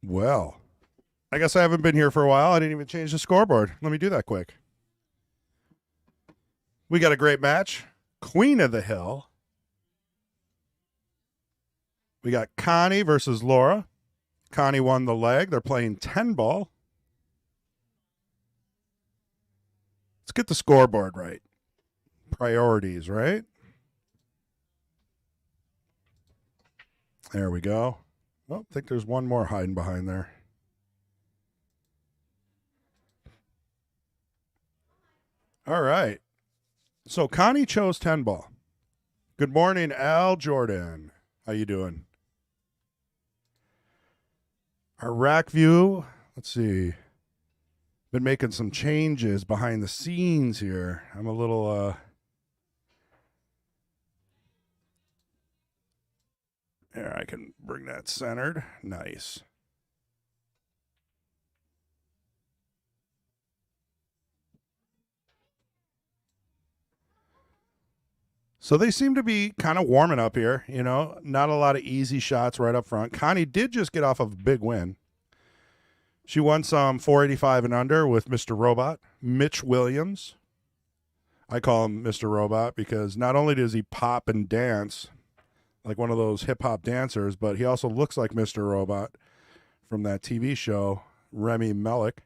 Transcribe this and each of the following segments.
Well, I guess I haven't been here for a while. I didn't even change the scoreboard. Let me do that quick. We got a great match. Queen of the Hill. We got Connie versus Laura. Connie won the leg. They're playing 10 ball. Let's get the scoreboard right. Priorities, right? There we go. Oh, I think there's one more hiding behind there. All right. So Connie chose 10 ball. Good morning, Al Jordan. How you doing? Our rack view. Let's see. Been making some changes behind the scenes here. I'm a little here, I can bring that centered. Nice. So they seem to be kind of warming up here, you know, not a lot of easy shots right up front. Connie did just get off of a big win. She won some 485 and under with Mr. Robot, Mitch Williams. I call him Mr. Robot because not only does he pop and dance like one of those hip hop dancers, but he also looks like Mr. Robot from that TV show, Remy Malek.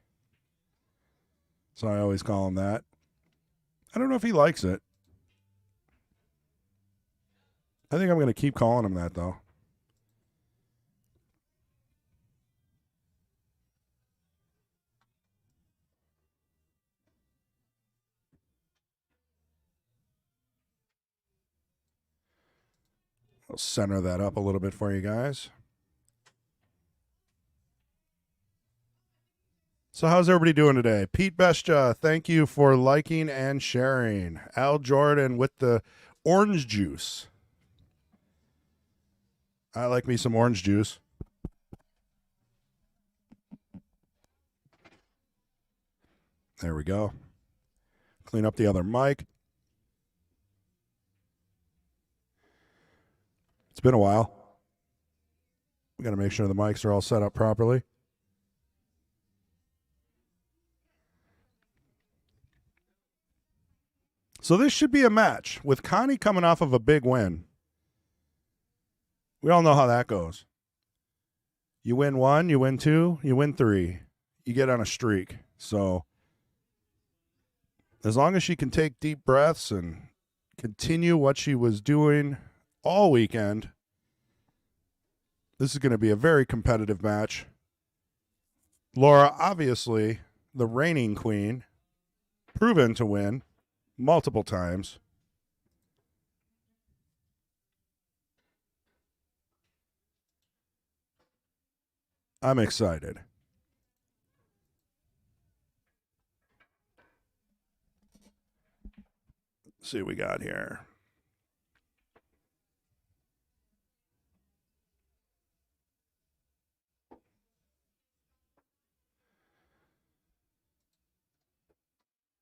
So I always call him that. I don't know if he likes it. I think I'm going to keep calling him that, though. I'll center that up a little bit for you guys. So how's everybody doing today? Pete Bestia, thank you for liking and sharing. Al Jordan with the orange juice. I like me some orange juice. There we go. Clean up the other mic. It's been a while. We got to make sure the mics are all set up properly. So this should be a match with Connie coming off of a big win. We all know how that goes. You win one, you win two, you win three. You get on a streak. So as long as she can take deep breaths and continue what she was doing all weekend, this is going to be a very competitive match. Laura, obviously, the reigning queen, proven to win multiple times. I'm excited. Let's see what we got here.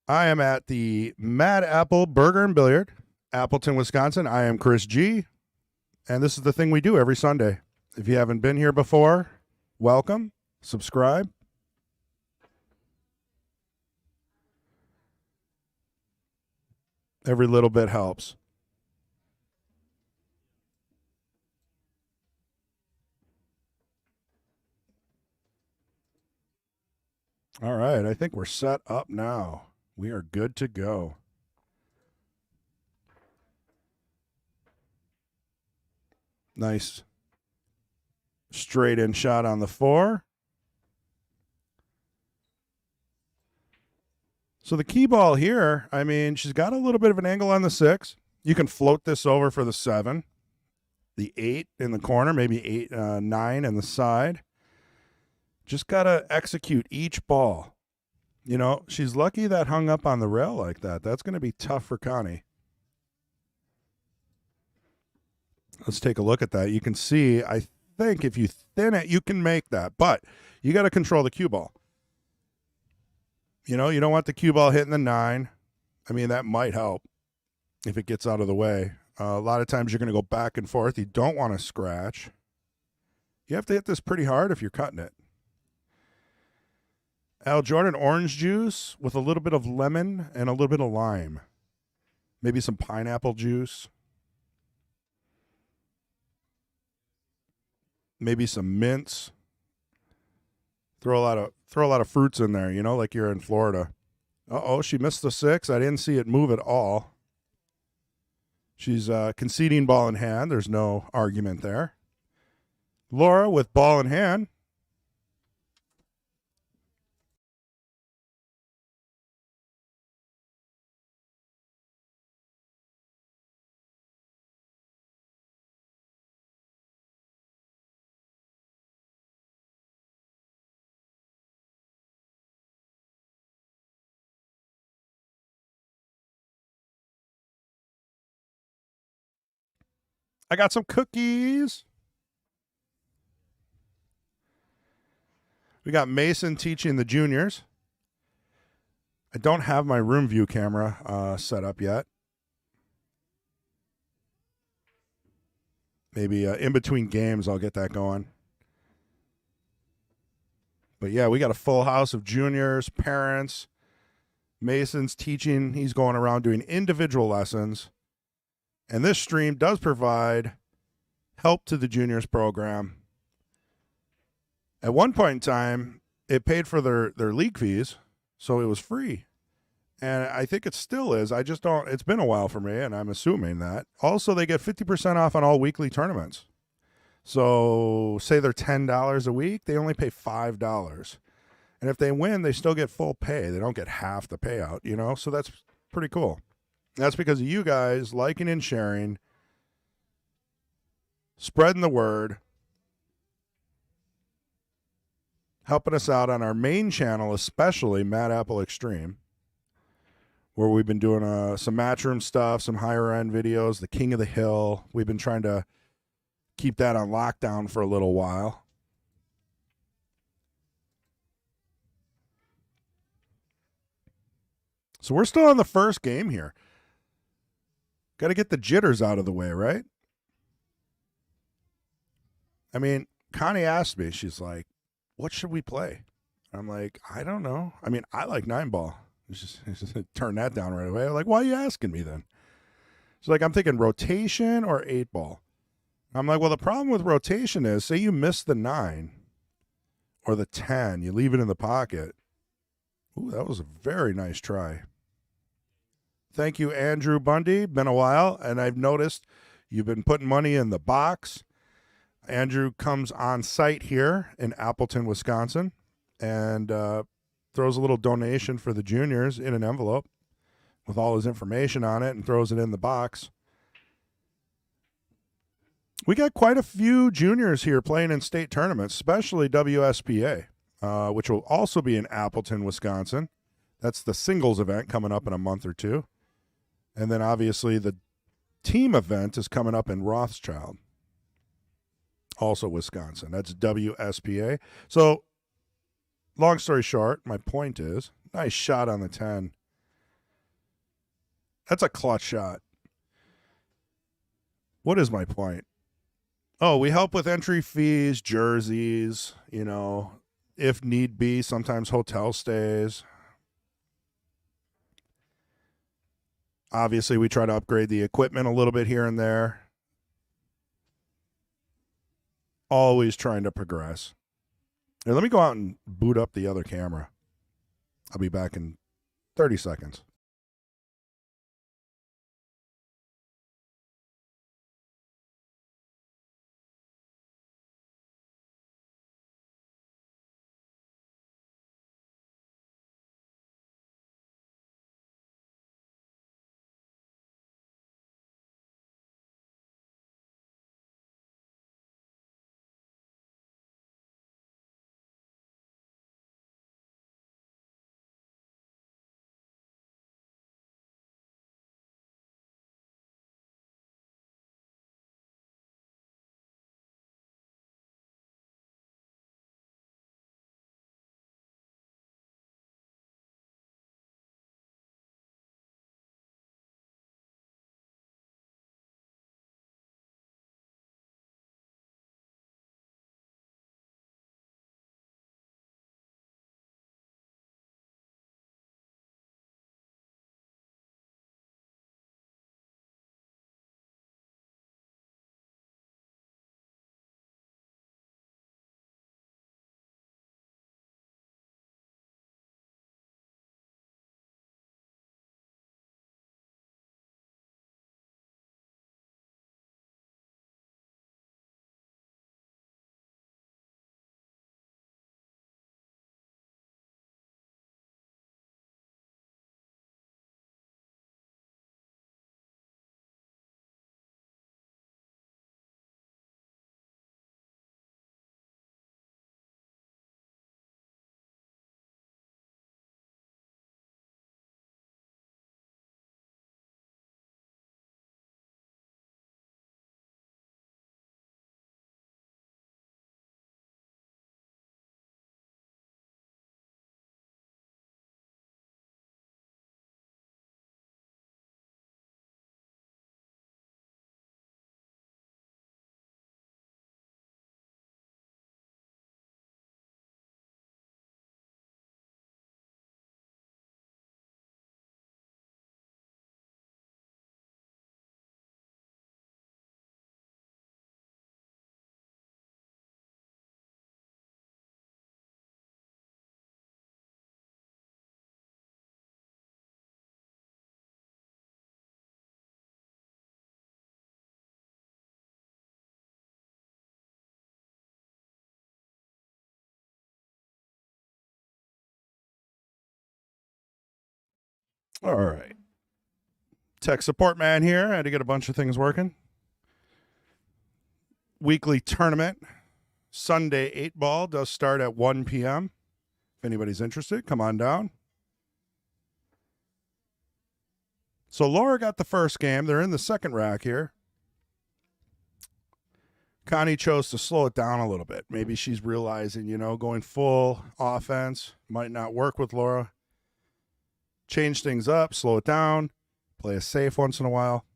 I am at the Mad Apple Burger and Billiard, Appleton, Wisconsin. I am Chris G, and this is the thing we do every Sunday. If you haven't been here before, welcome. Subscribe. Every little bit helps. All right, I think we're set up now. We are good to go. Nice straight in shot on the 4. So the key ball here, I mean, she's got a little bit of an angle on the 6. You can float this over for the 7. The 8 in the corner, maybe 8, 9 in the side. Just got to execute each ball. You know, she's lucky that hung up on the rail like that. That's going to be tough for Connie. Let's take a look at that. You can see, I think if you thin it, you can make that. But you got to control the cue ball. You know, you don't want the cue ball hitting the 9. I mean, that might help if it gets out of the way. A lot of times you're going to go back and forth. You don't want to scratch. You have to hit this pretty hard if you're cutting it. Al Jordan orange juice with a little bit of lemon and a little bit of lime. Maybe some pineapple juice. Maybe some mints. Throw a lot of fruits in there, like you're in Florida. Uh-oh, she missed the 6. I didn't see it move at all. She's conceding ball in hand. There's no argument there. Laura with ball in hand. I got some cookies. We got Mason teaching the juniors. I don't have my room view camera set up yet. Maybe in between games I'll get that going. But yeah, we got a full house of juniors, parents. Mason's teaching. He's going around doing individual lessons. And this stream does provide help to the juniors program. At one point in time, it paid for their league fees, so it was free. And I think it still is. I just don't, it's been a while for me, and I'm assuming that. Also, they get 50% off on all weekly tournaments. So say they're $10 a week, they only pay $5. And if they win, they still get full pay. They don't get half the payout, So that's pretty cool. That's because of you guys liking and sharing, spreading the word, helping us out on our main channel, especially Mad Apple Extreme, where we've been doing some Matchroom stuff, some higher-end videos, the King of the Hill. We've been trying to keep that on lockdown for a little while. So we're still on the first game here. Got to get the jitters out of the way, right? I mean, Connie asked me, she's like, what should we play? I'm like, I don't know. I mean, I like 9-ball. Just turn that down right away. I'm like, why are you asking me then? She's like, I'm thinking rotation or 8-ball. I'm like, well, the problem with rotation is, say you miss the 9 or the 10, you leave it in the pocket. Ooh, that was a very nice try. Thank you, Andrew Bundy. Been a while, and I've noticed you've been putting money in the box. Andrew comes on site here in Appleton, Wisconsin, and throws a little donation for the juniors in an envelope with all his information on it and throws it in the box. We got quite a few juniors here playing in state tournaments, especially WSPA, which will also be in Appleton, Wisconsin. That's the singles event coming up in a month or two. And then obviously the team event is coming up in Rothschild, also Wisconsin. That's WSPA. So long story short, my point is, nice shot on the 10. That's a clutch shot. What is my point? Oh, we help with entry fees, jerseys, if need be, sometimes hotel stays. Obviously, we try to upgrade the equipment a little bit here and there. Always trying to progress. Now, let me go out and boot up the other camera. I'll be back in 30 seconds. All right. Tech support man here. I had to get a bunch of things working. Weekly tournament. Sunday 8 ball does start at 1 p.m. If anybody's interested, come on down. So Laura got the first game. They're in the second rack here. Connie chose to slow it down a little bit. Maybe she's realizing, going full offense might not work with Laura. Change things up, slow it down, play it safe once in a while.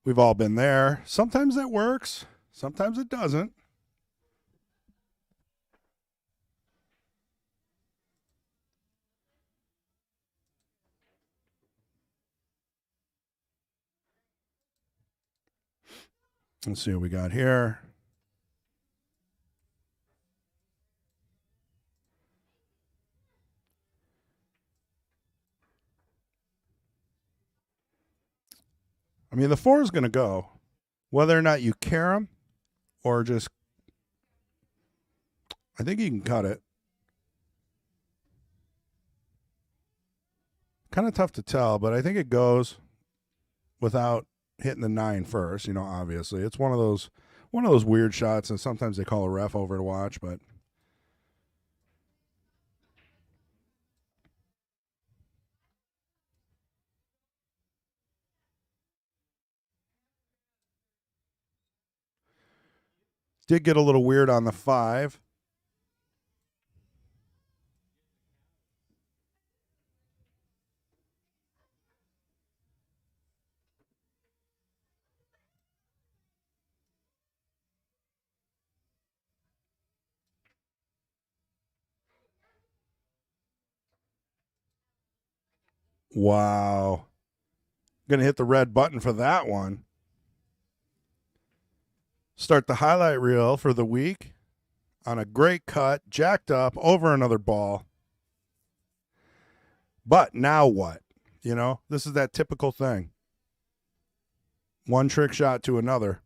We've all been there. Sometimes that works. Sometimes it doesn't. Let's see what we got here. I mean, the 4 is going to go. Whether or not you care them or just, I think you can cut it. Kind of tough to tell, but I think it goes without hitting the 9 first. Obviously it's one of those weird shots, and sometimes they call a ref over to watch, but did get a little weird on the 5. Wow. Going to hit the red button for that one. Start the highlight reel for the week on a great cut, jacked up over another ball. But now what? This is that typical thing. One trick shot to another.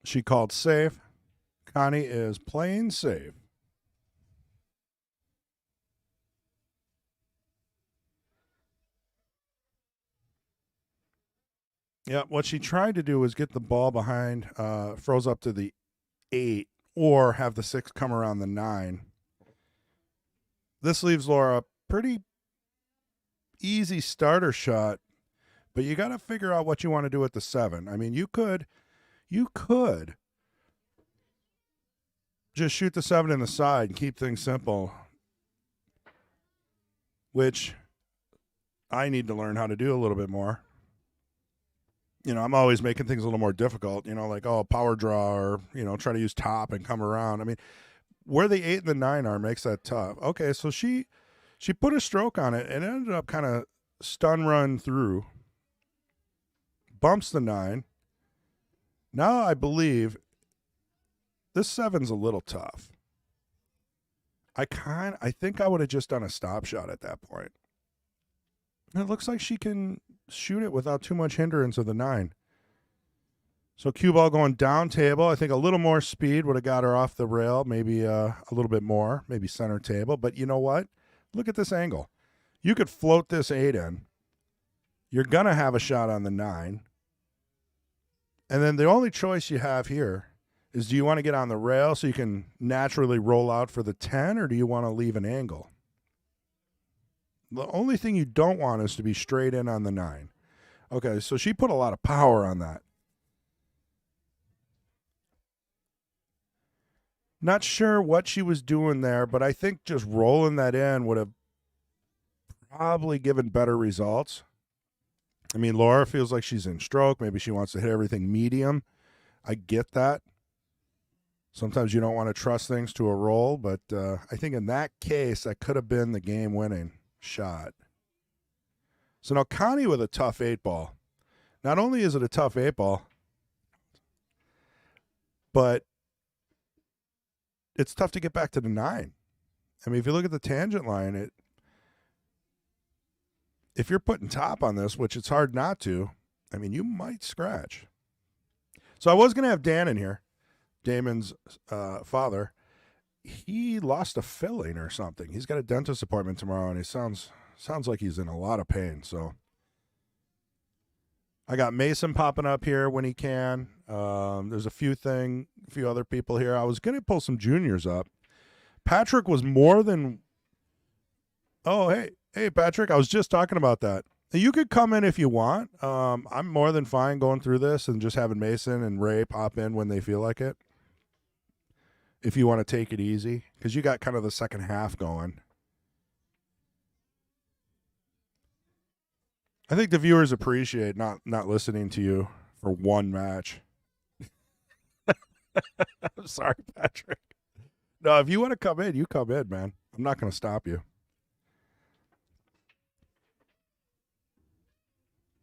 She called safe. Connie is playing safe. Yeah, what she tried to do was get the ball behind, froze up to the 8, or have the 6 come around the 9. This leaves Laura a pretty easy starter shot, but you got to figure out what you want to do with the 7. I mean, you could just shoot the 7 in the side and keep things simple, which I need to learn how to do a little bit more. I'm always making things a little more difficult, like, power draw, or, try to use top and come around. I mean, where the 8 and the 9 are makes that tough. Okay, so she put a stroke on it and ended up kind of stun run through. Bumps the 9. Now I believe this 7's a little tough. I think I would have just done a stop shot at that point. And it looks like she can shoot it without too much hindrance of the 9. So cue ball going down table. I think a little more speed would have got her off the rail, maybe a little bit more, maybe center table. But you know what? Look at this angle. You could float this 8 in. You're going to have a shot on the 9. And then the only choice you have here is, do you want to get on the rail so you can naturally roll out for the 10, or do you want to leave an angle? The only thing you don't want is to be straight in on the 9. Okay, so she put a lot of power on that. Not sure what she was doing there, but I think just rolling that in would have probably given better results. I mean, Laura feels like she's in stroke. Maybe she wants to hit everything medium. I get that. Sometimes you don't want to trust things to a roll, but I think in that case, that could have been the game-winning shot. So now Connie with a tough 8-ball. Not only is it a tough 8-ball, but it's tough to get back to the 9. I mean, if you look at the tangent line, if you're putting top on this, which it's hard not to, I mean, you might scratch. So I was going to have Dan in here, Damon's father. He lost a filling or something. He's got a dentist appointment tomorrow, and he sounds like he's in a lot of pain. So I got Mason popping up here when he can. There's a few other people here. I was going to pull some juniors up. Patrick was more than. Oh, hey, Patrick. I was just talking about that. You could come in if you want. I'm more than fine going through this and just having Mason and Ray pop in when they feel like it. If you want to take it easy, because you got kind of the second half going. I think the viewers appreciate not listening to you for one match. I'm sorry, Patrick. No, if you want to come in, you come in, man. I'm not going to stop you.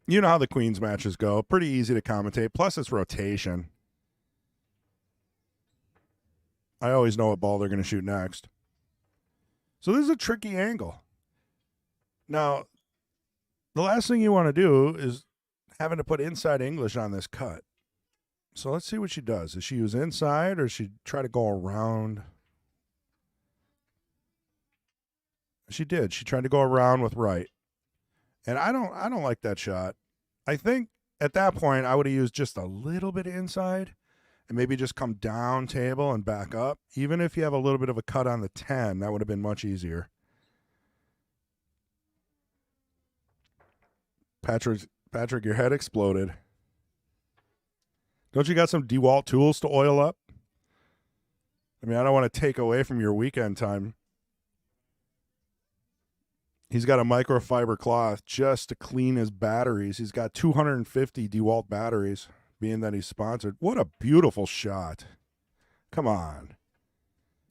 You know how the Queens matches go. Pretty easy to commentate. Plus, it's rotation. I always know what ball they're going to shoot next. So this is a tricky angle. Now, the last thing you want to do is having to put inside English on this cut. So let's see what she does. Does she use inside or does she try to go around? She did. She tried to go around with right. And I don't like that shot. I think at that point I would have used just a little bit of inside and maybe just come down table and back up. Even if you have a little bit of a cut on the 10, that would have been much easier. Patrick, your head exploded. Don't you got some DeWalt tools to oil up? I mean, I don't want to take away from your weekend time. He's got a microfiber cloth just to clean his batteries. He's got 250 DeWalt batteries, being that he's sponsored. What a beautiful shot. Come on.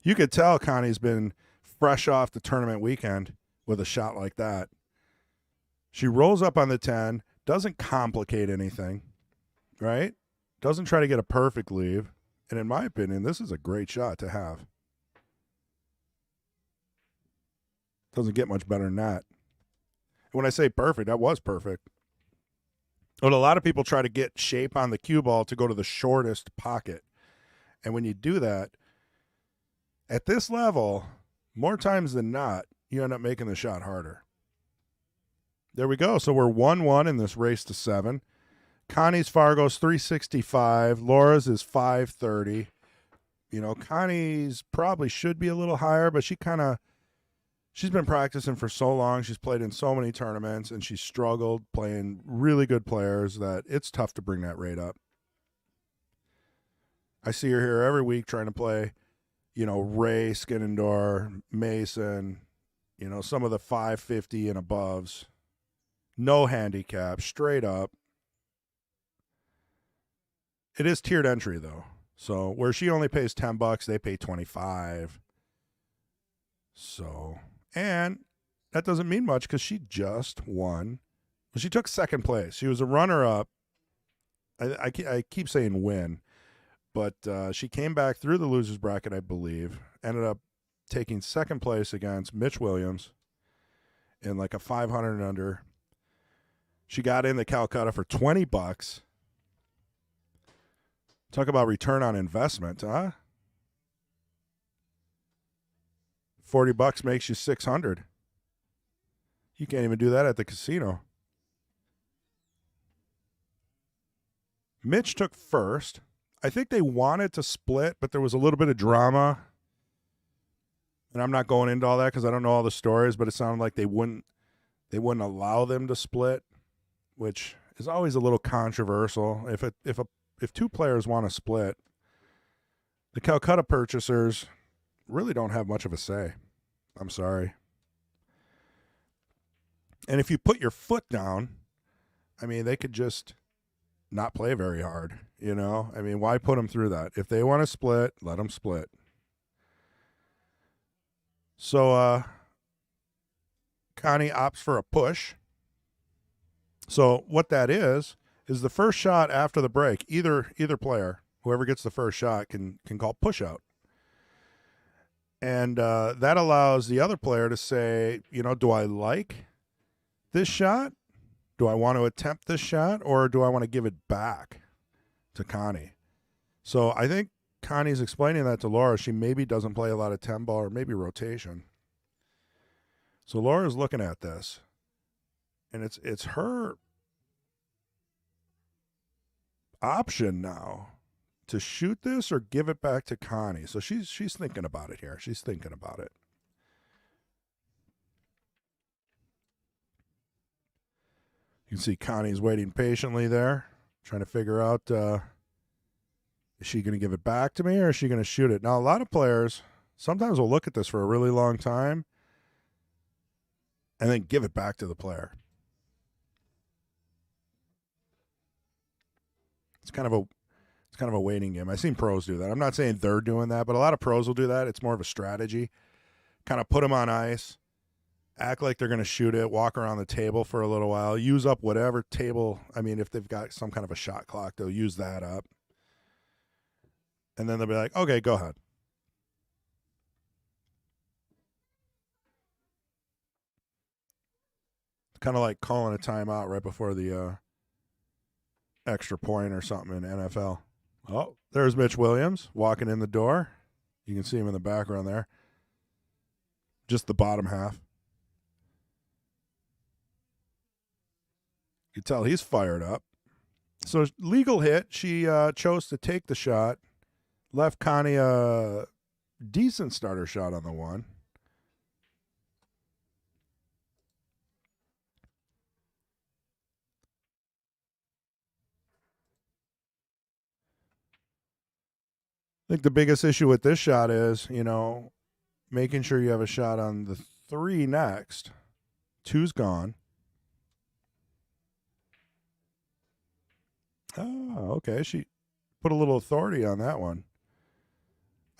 You could tell Connie's been fresh off the tournament weekend with a shot like that. She rolls up on the 10, doesn't complicate anything, right? Doesn't try to get a perfect leave. And in my opinion, this is a great shot to have. Doesn't get much better than that. When I say perfect, that was perfect. But a lot of people try to get shape on the cue ball to go to the shortest pocket. And when you do that, at this level, more times than not, you end up making the shot harder. There we go. So we're 1-1 in this race to 7. Connie's Fargo's 365. Laura's is 530. You know, Connie's probably should be a little higher, but she's been practicing for so long. She's played in so many tournaments, and she's struggled playing really good players that it's tough to bring that rate up. I see her here every week trying to play, you know, Ray, Skinnendor, Mason, you know, some of the 550 and aboves. No handicap, straight up. It is tiered entry, though. So where she only pays $10, they pay $25. So, and that doesn't mean much because she just won. She took second place. She was a runner-up. I keep saying win, but she came back through the loser's bracket, I believe. Ended up taking second place against Mitch Williams in like a 500 and under. She got in the Calcutta for $20. Talk about return on investment, huh? $40 makes you $600. You can't even do that at the casino. Mitch took first. I think they wanted to split, but there was a little bit of drama. And I'm not going into all that because I don't know all the stories, but it sounded like they wouldn't allow them to split, which is always a little controversial. If two players want to split, the Calcutta purchasers really don't have much of a say. I'm sorry. And if you put your foot down, I mean, they could just not play very hard, you know? I mean, why put them through that? If they want to split, let them split. So, Connie opts for a push. So what that is the first shot after the break. Either player, whoever gets the first shot, can call push out. And that allows the other player to say, do I like this shot? Do I want to attempt this shot, or do I want to give it back to Connie? So I think Connie's explaining that to Laura. She maybe doesn't play a lot of 10 ball or maybe rotation. So Laura's looking at this, and it's her option now to shoot this or give it back to Connie. So she's thinking about it here. She's thinking about it. You can see Connie's waiting patiently there, trying to figure out, is she going to give it back to me or is she going to shoot it? Now, a lot of players sometimes will look at this for a really long time and then give it back to the player. It's kind of a waiting game. I've seen pros do that. I'm not saying they're doing that, but a lot of pros will do that. It's more of a strategy. Kind of put them on ice, act like they're going to shoot it, walk around the table for a little while, use up whatever table. I mean, if they've got some kind of a shot clock, they'll use that up. And then they'll be like, okay, go ahead. Kind of like calling a timeout right before the extra point or something in NFL. Oh, there's Mitch Williams walking in the door. You can see him in the background there. Just the bottom half. You can tell he's fired up. So legal hit. She chose to take the shot. Left Connie a decent starter shot on the one. I think the biggest issue with this shot is, making sure you have a shot on the 3 next. 2's gone. Oh, okay. She put a little authority on that one.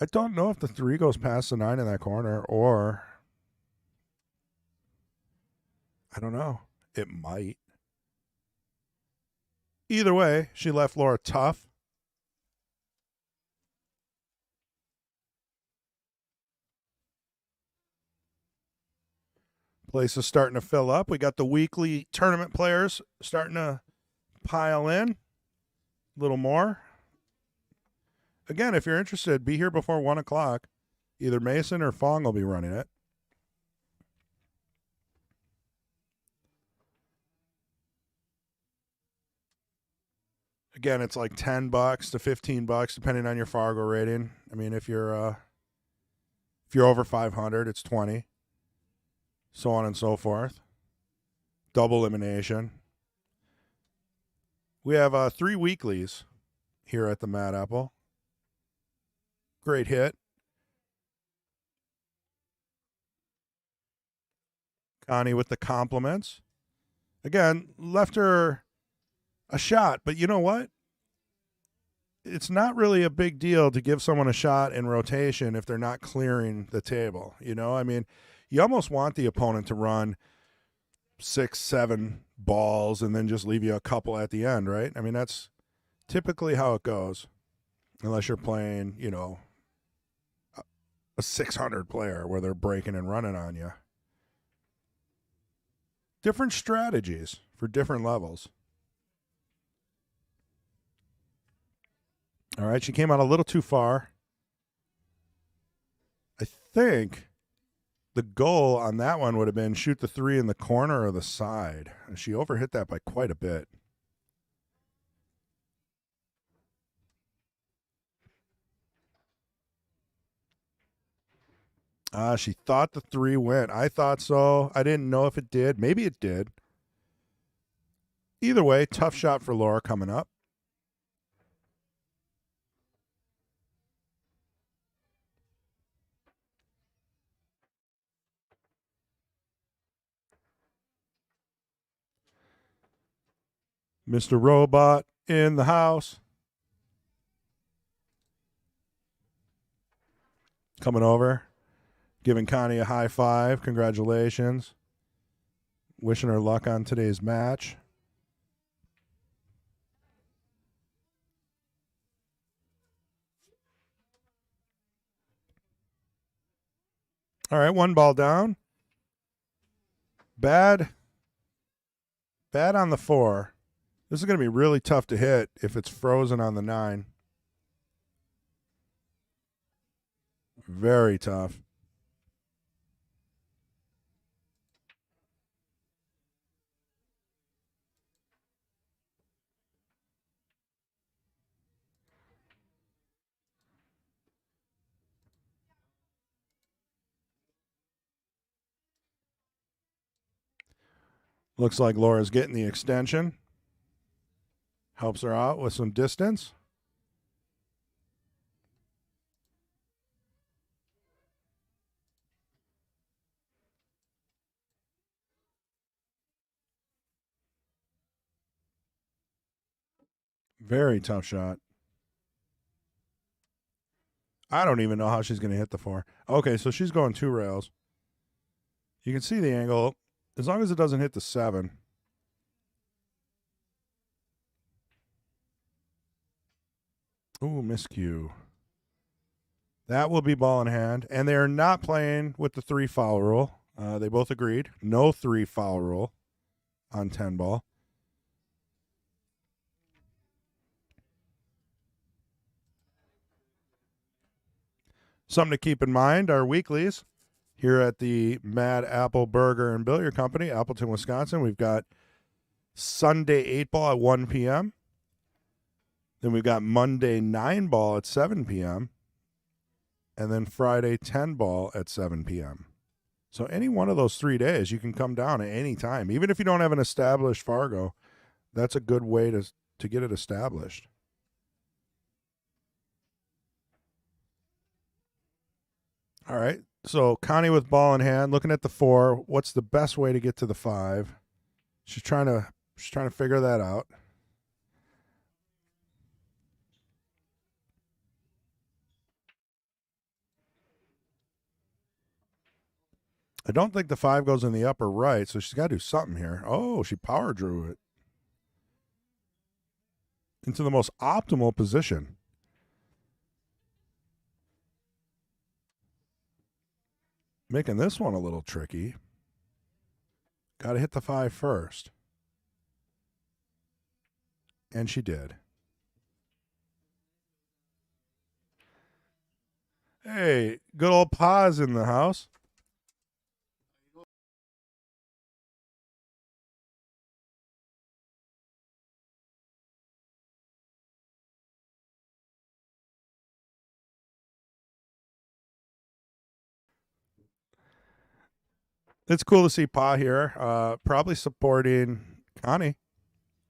I don't know if the 3 goes past the 9 in that corner, or I don't know. It might. Either way, she left Laura tough. Place is starting to fill up. We got the weekly tournament players starting to pile in. A little more. Again, if you're interested, be here before 1 o'clock. Either Mason or Fong will be running it. Again, it's like $10 to $15 depending on your Fargo rating. I mean, if you're over 500, it's 20. So on and so forth. Double elimination. We have 3 weeklies here at the Mad Apple. Great hit. Connie with the compliments. Again, left her a shot, but you know what? It's not really a big deal to give someone a shot in rotation if they're not clearing the table. I mean, you almost want the opponent to run 6, 7 balls and then just leave you a couple at the end, right? I mean, that's typically how it goes, unless you're playing, a 600 player where they're breaking and running on you. Different strategies for different levels. All right, she came out a little too far. I think the goal on that one would have been shoot the 3 in the corner or the side. And she overhit that by quite a bit. She thought the 3 went. I thought so. I didn't know if it did. Maybe it did. Either way, tough shot for Laura coming up. Mr. Robot in the house. Coming over. Giving Connie a high five. Congratulations. Wishing her luck on today's match. All right, one ball down. Bad on the 4. This is going to be really tough to hit if it's frozen on the 9. Very tough. Looks like Laura's getting the extension. Helps her out with some distance. Very tough shot. I don't even know how she's going to hit the 4. Okay, so she's going 2 rails. You can see the angle. As long as it doesn't hit the 7. Ooh, miscue. That will be ball in hand. And they are not playing with the 3 foul rule. They both agreed. No 3 foul rule on 10 ball. Something to keep in mind, our weeklies here at the Mad Apple Burger and Billiard Company, Appleton, Wisconsin. We've got Sunday 8 ball at 1 p.m. Then we've got Monday 9 ball at 7 p.m. And then Friday 10 ball at 7 p.m. So any one of those 3 days, you can come down at any time. Even if you don't have an established Fargo, that's a good way to get it established. All right. So Connie with ball in hand, looking at the 4. What's the best way to get to the 5? She's trying to figure that out. I don't think the 5 goes in the upper right, so she's got to do something here. Oh, she power drew it into the most optimal position. Making this one a little tricky. Got to hit the 5 first. And she did. Hey, good old Pa's in the house. It's cool to see Pa here. Probably supporting Connie,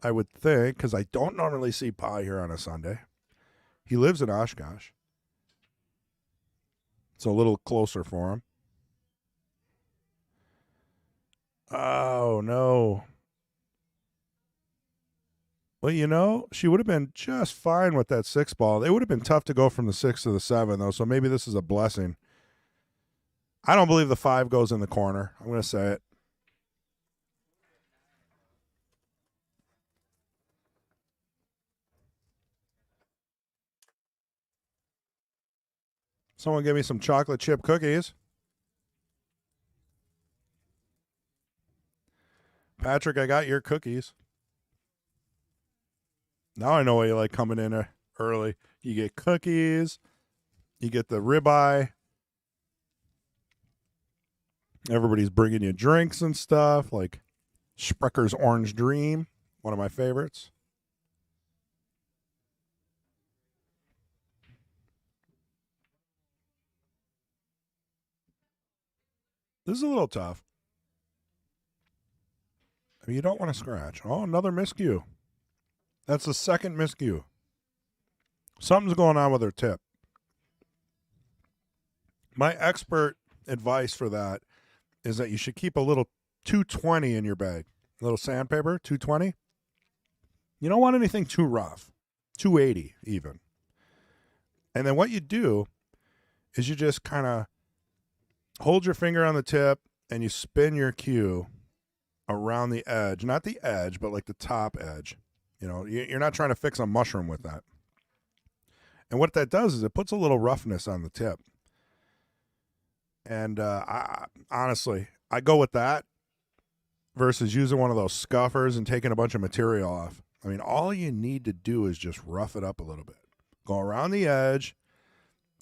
I would think, because I don't normally see Pa here on a Sunday. He lives in Oshkosh. It's a little closer for him. Oh, no. Well, she would have been just fine with that 6 ball. It would have been tough to go from the 6 to the 7, though, so maybe this is a blessing. I don't believe the 5 goes in the corner. I'm going to say it. Someone give me some chocolate chip cookies. Patrick, I got your cookies. Now I know why you like coming in early. You get cookies. You get the ribeye. Everybody's bringing you drinks and stuff, like Sprecker's Orange Dream, one of my favorites. This is a little tough. I mean, you don't want to scratch. Oh, another miscue. That's the second miscue. Something's going on with her tip. My expert advice for that is that you should keep a little 220 in your bag. A little sandpaper, 220. You don't want anything too rough. 280 even. And then what you do is you just kind of hold your finger on the tip and you spin your cue around the edge. Not the edge, but like the top edge. You're not trying to fix a mushroom with that. And what that does is it puts a little roughness on the tip. And honestly, I go with that versus using one of those scuffers and taking a bunch of material off. I mean, all you need to do is just rough it up a little bit. Go around the edge,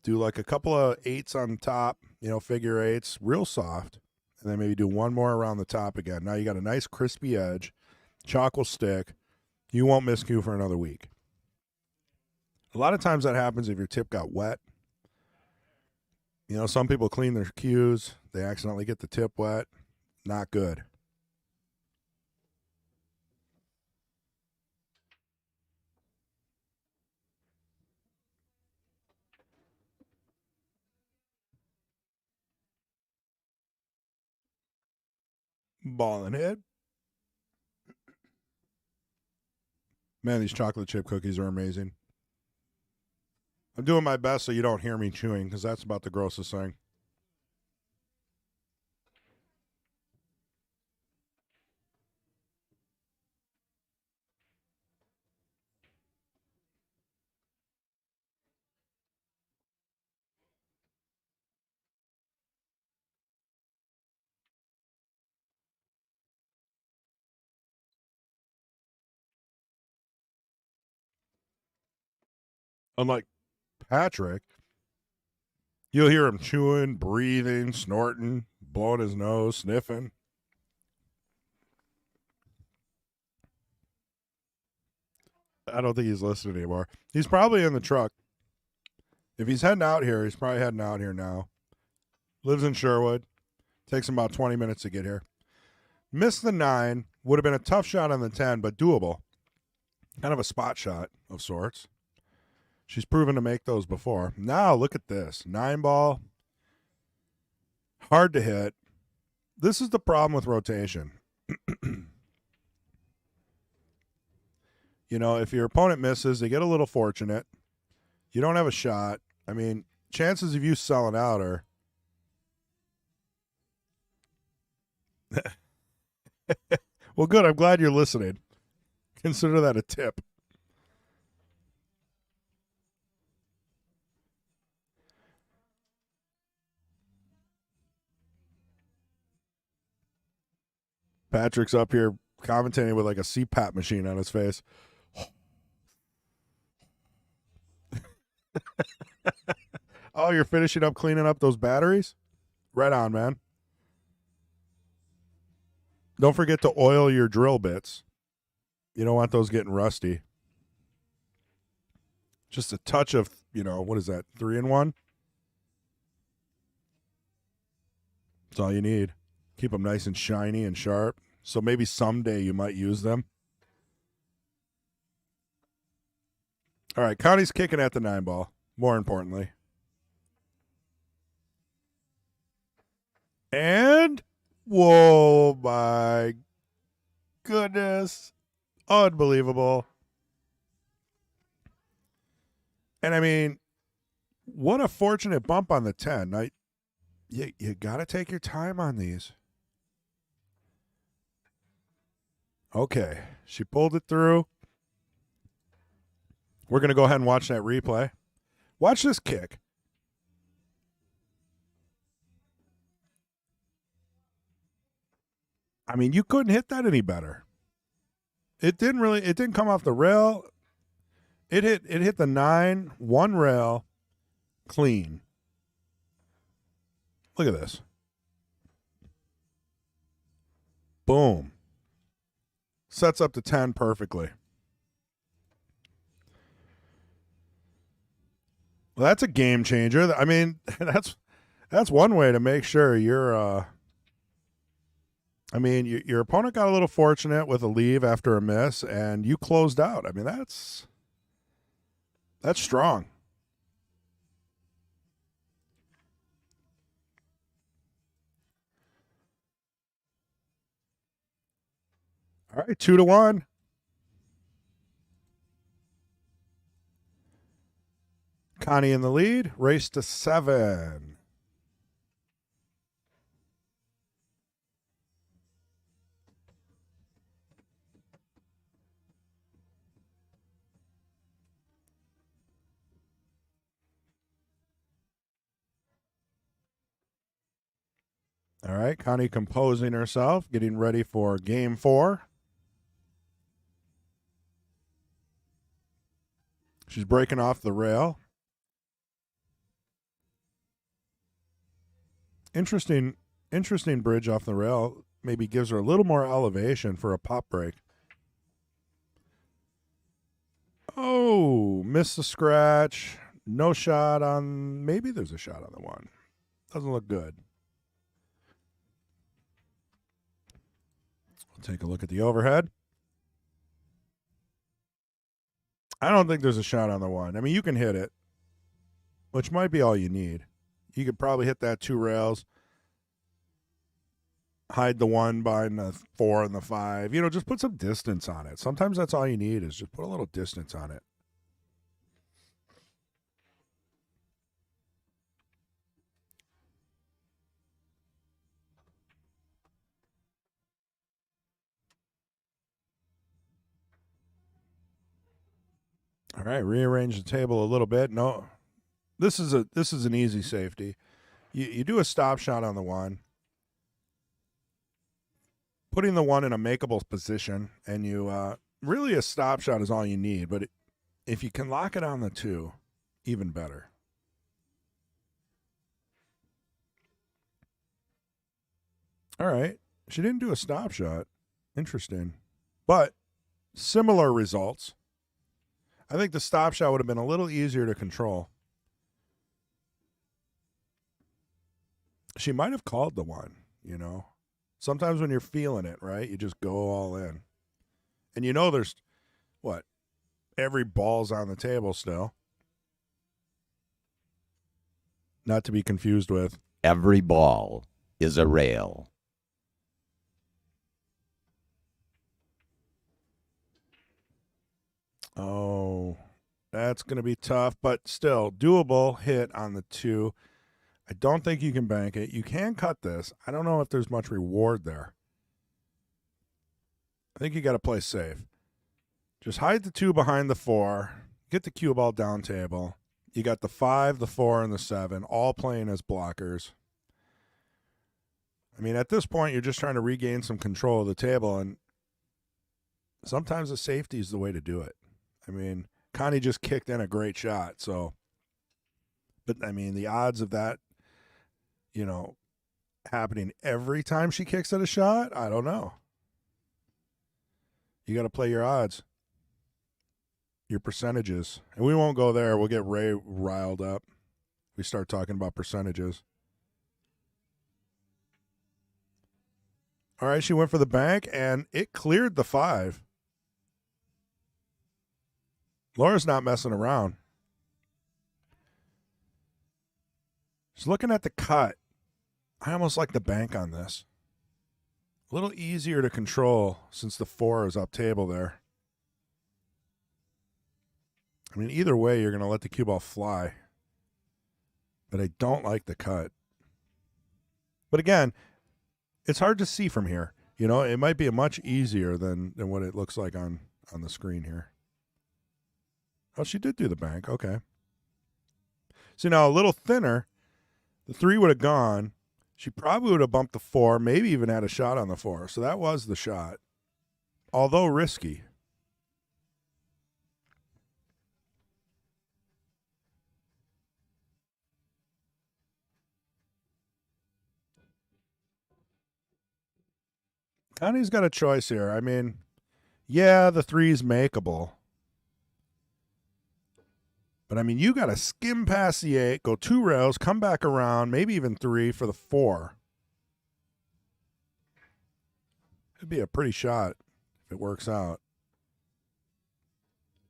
do like a couple of eights on the top, figure eights, real soft, and then maybe do one more around the top again. Now you got a nice crispy edge. Chalk will stick. You won't miss cue for another week. A lot of times that happens if your tip got wet. Some people clean their cues. They accidentally get the tip wet. Not good. Ball and hit. Man, these chocolate chip cookies are amazing. I'm doing my best so you don't hear me chewing because that's about the grossest thing. Unlike Patrick, you'll hear him chewing, breathing, snorting, blowing his nose, sniffing. I don't think he's listening anymore. He's probably in the truck. If he's heading out here, he's probably heading out here now. Lives in Sherwood. Takes him about 20 minutes to get here. Missed the 9. Would have been a tough shot on the 10, but doable. Kind of a spot shot of sorts. She's proven to make those before. Now, look at this. 9 ball. Hard to hit. This is the problem with rotation. If your opponent misses, they get a little fortunate. You don't have a shot. I mean, chances of you selling out are. Well, good. I'm glad you're listening. Consider that a tip. Patrick's up here commentating with like a CPAP machine on his face. Oh, you're finishing up cleaning up those batteries? Right on, man. Don't forget to oil your drill bits. You don't want those getting rusty. Just a touch of, what is that, 3-in-1? That's all you need. Keep them nice and shiny and sharp. So maybe someday you might use them. All right, Connie's kicking at the 9 ball, more importantly. And, whoa, my goodness. Unbelievable. And I mean, what a fortunate bump on the 10. Now, you got to take your time on these. Okay, she pulled it through. We're going to go ahead and watch that replay. Watch this kick. I mean, you couldn't hit that any better. It didn't come off the rail. It hit the 9, one rail, clean. Look at this. Boom. Sets up the 10 perfectly. Well, that's a game changer. I mean, that's one way to make sure you're I mean, your opponent got a little fortunate with a leave after a miss, and you closed out. I mean, that's strong. All right, 2-1. Connie in the lead. Race to 7. All right, Connie composing herself, getting ready for game 4. She's breaking off the rail. Interesting bridge off the rail. Maybe gives her a little more elevation for a pop break. Oh, missed the scratch. No shot on. Maybe there's a shot on the one. Doesn't look good. We'll take a look at the overhead. I don't think there's a shot on the one. I mean, you can hit it, which might be all you need. You could probably hit that 2 rails, hide the 1 behind the 4 and the 5. You know, just put some distance on it. Sometimes that's all you need is just put a little distance on it. All right, rearrange the table a little bit. No, this is an easy safety. You do a stop shot on the 1, putting the 1 in a makeable position, and you really a stop shot is all you need. But if you can lock it on the 2, even better. All right, she didn't do a stop shot. Interesting, but similar results. I think the stop shot would have been a little easier to control. She might have called the 1, you know. Sometimes when you're feeling it, right, you just go all in. And you know there's, every ball's on the table still. Not to be confused with. Every ball is a rail. Oh, that's going to be tough, but still doable hit on the 2. I don't think you can bank it. You can cut this. I don't know if there's much reward there. I think you got to play safe. Just hide the 2 behind the 4. Get the cue ball down table. You got the 5, the 4, and the 7 all playing as blockers. I mean, at this point, you're just trying to regain some control of the table, and sometimes the safety is the way to do it. I mean, Connie just kicked in a great shot, so. But, I mean, the odds of that, happening every time she kicks at a shot, I don't know. You got to play your odds, your percentages. And we won't go there. We'll get Ray riled up. We start talking about percentages. All right, she went for the bank, and it cleared the 5. Laura's not messing around. She's looking at the cut. I almost like the bank on this. A little easier to control since the 4 is up table there. I mean, either way, you're going to let the cue ball fly. But I don't like the cut. But again, it's hard to see from here. It might be much easier than what it looks like on the screen here. Oh, she did do the bank. Okay. See, now a little thinner, the 3 would have gone. She probably would have bumped the 4, maybe even had a shot on the 4. So that was the shot, although risky. Connie's got a choice here. I mean, yeah, the 3's makeable. But, I mean, you got to skim past the 8, go 2 rails, come back around, maybe even 3 for the 4. It'd be a pretty shot if it works out.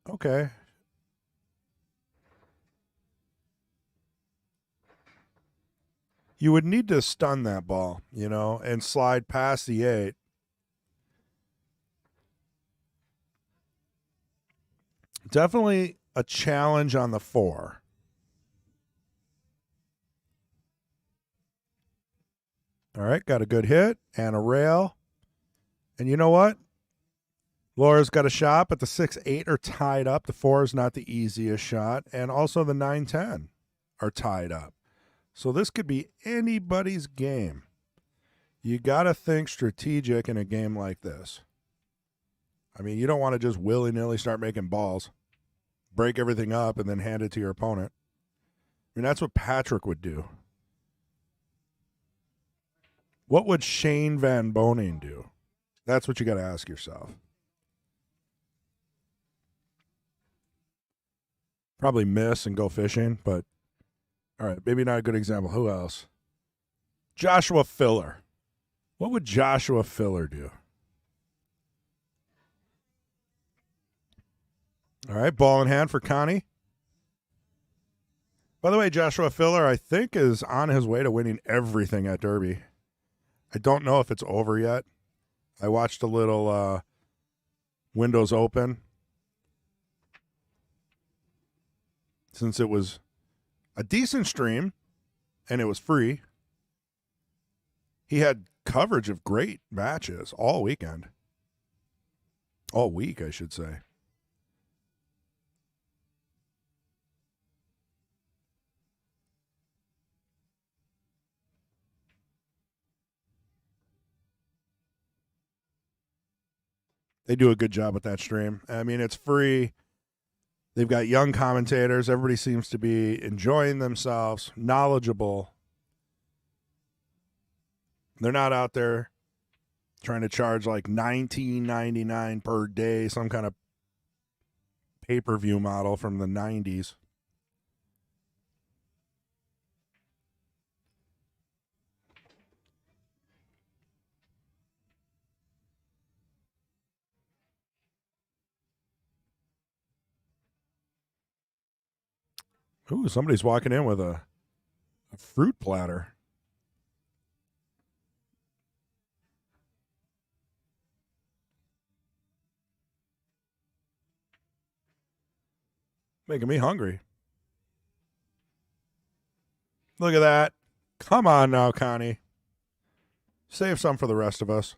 Okay. You would need to stun that ball, and slide past the 8. Definitely a challenge on the 4. All right, got a good hit and a rail. And you know what? Laura's got a shot, but the 6-8 are tied up. The 4 is not the easiest shot. And also the 9-10 are tied up. So this could be anybody's game. You got to think strategic in a game like this. I mean, you don't want to just willy-nilly start making balls, break everything up, and then hand it to your opponent. I mean, that's what Patrick would do. What would Shane Van Boening do? That's what you got to ask yourself. Probably miss and go fishing, but all right, maybe not a good example. Who else? Joshua Filler. What would Joshua Filler do? All right, ball in hand for Connie. By the way, Joshua Filler, I think, is on his way to winning everything at Derby. I don't know if it's over yet. I watched a little windows open since it was a decent stream and it was free. He had coverage of great matches all weekend. All week, I should say. They do a good job with that stream. I mean, it's free. They've got young commentators. Everybody seems to be enjoying themselves, knowledgeable. They're not out there trying to charge like $19.99 per day, some kind of pay-per-view model from the 90s. Ooh, somebody's walking in with a fruit platter. Making me hungry. Look at that. Come on now, Connie. Save some for the rest of us.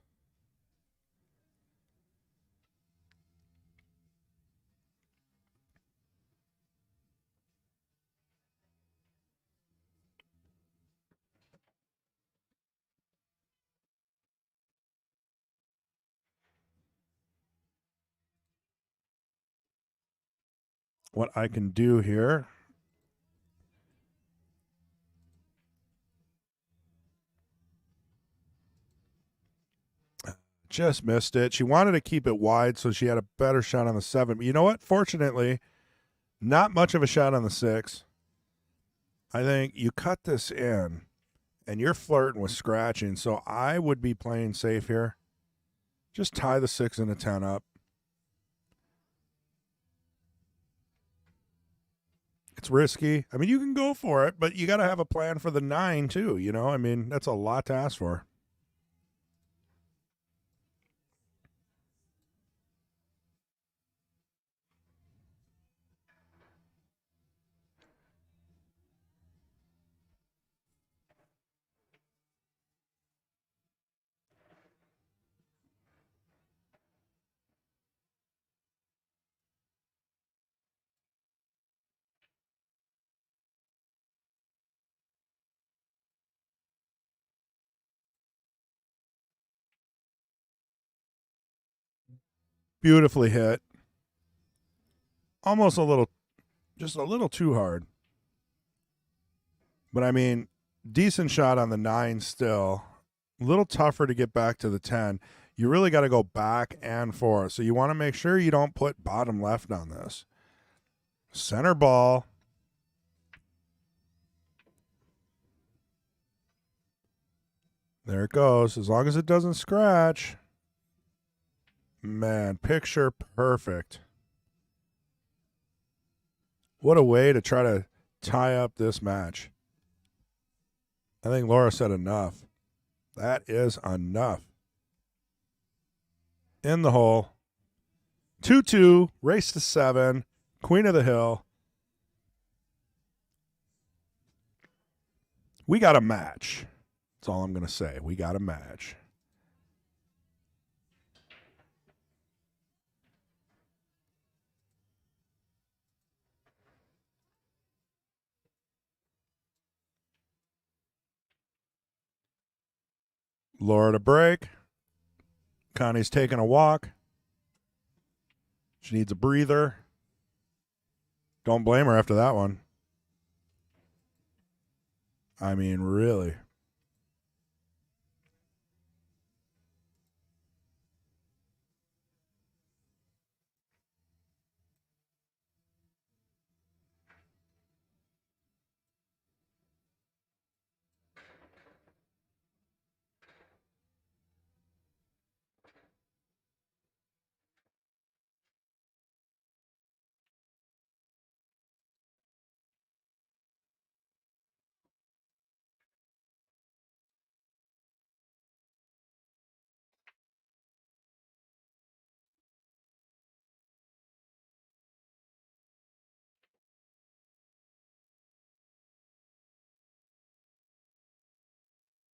What I can do here. Just missed it. She wanted to keep it wide so she had a better shot on the 7. But you know what? Fortunately, not much of a shot on the 6. I think you cut this in and you're flirting with scratching. So I would be playing safe here. Just tie the 6 and a 10 up. It's risky. I mean, you can go for it, but you got to have a plan for the 9 too. You know, I mean, that's a lot to ask for. Beautifully hit. Almost just a little too hard. But I mean, decent shot on the 9 still. A little tougher to get back to the 10. You really got to go back and forth. So you want to make sure you don't put bottom left on this. Center ball. There it goes. As long as it doesn't scratch. Man, picture perfect. What a way to try to tie up this match. I think Laura said enough. That is enough. In the hole. 2-2, race to 7, Queen of the Hill. We got a match. That's all I'm going to say. We got a match. Laura to break. Connie's taking a walk. She needs a breather. Don't blame her after that one. I mean, really.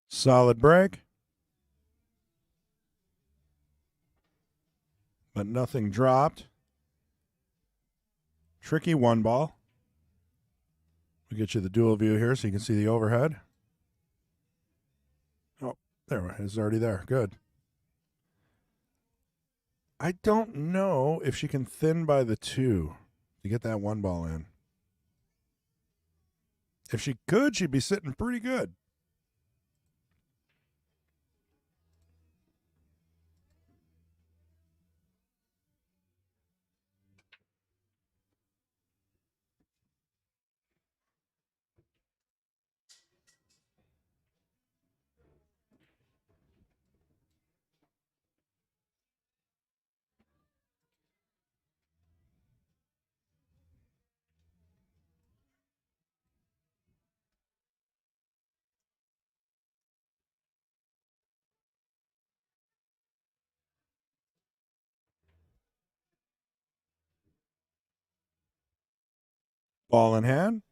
Solid break. But nothing dropped. Tricky one ball. We'll get you the dual view here so you can see the overhead. Oh, there, it's already there. Good. I don't know if she can thin by the 2 to get that one ball in. If she could, she'd be sitting pretty good. Ball in hand.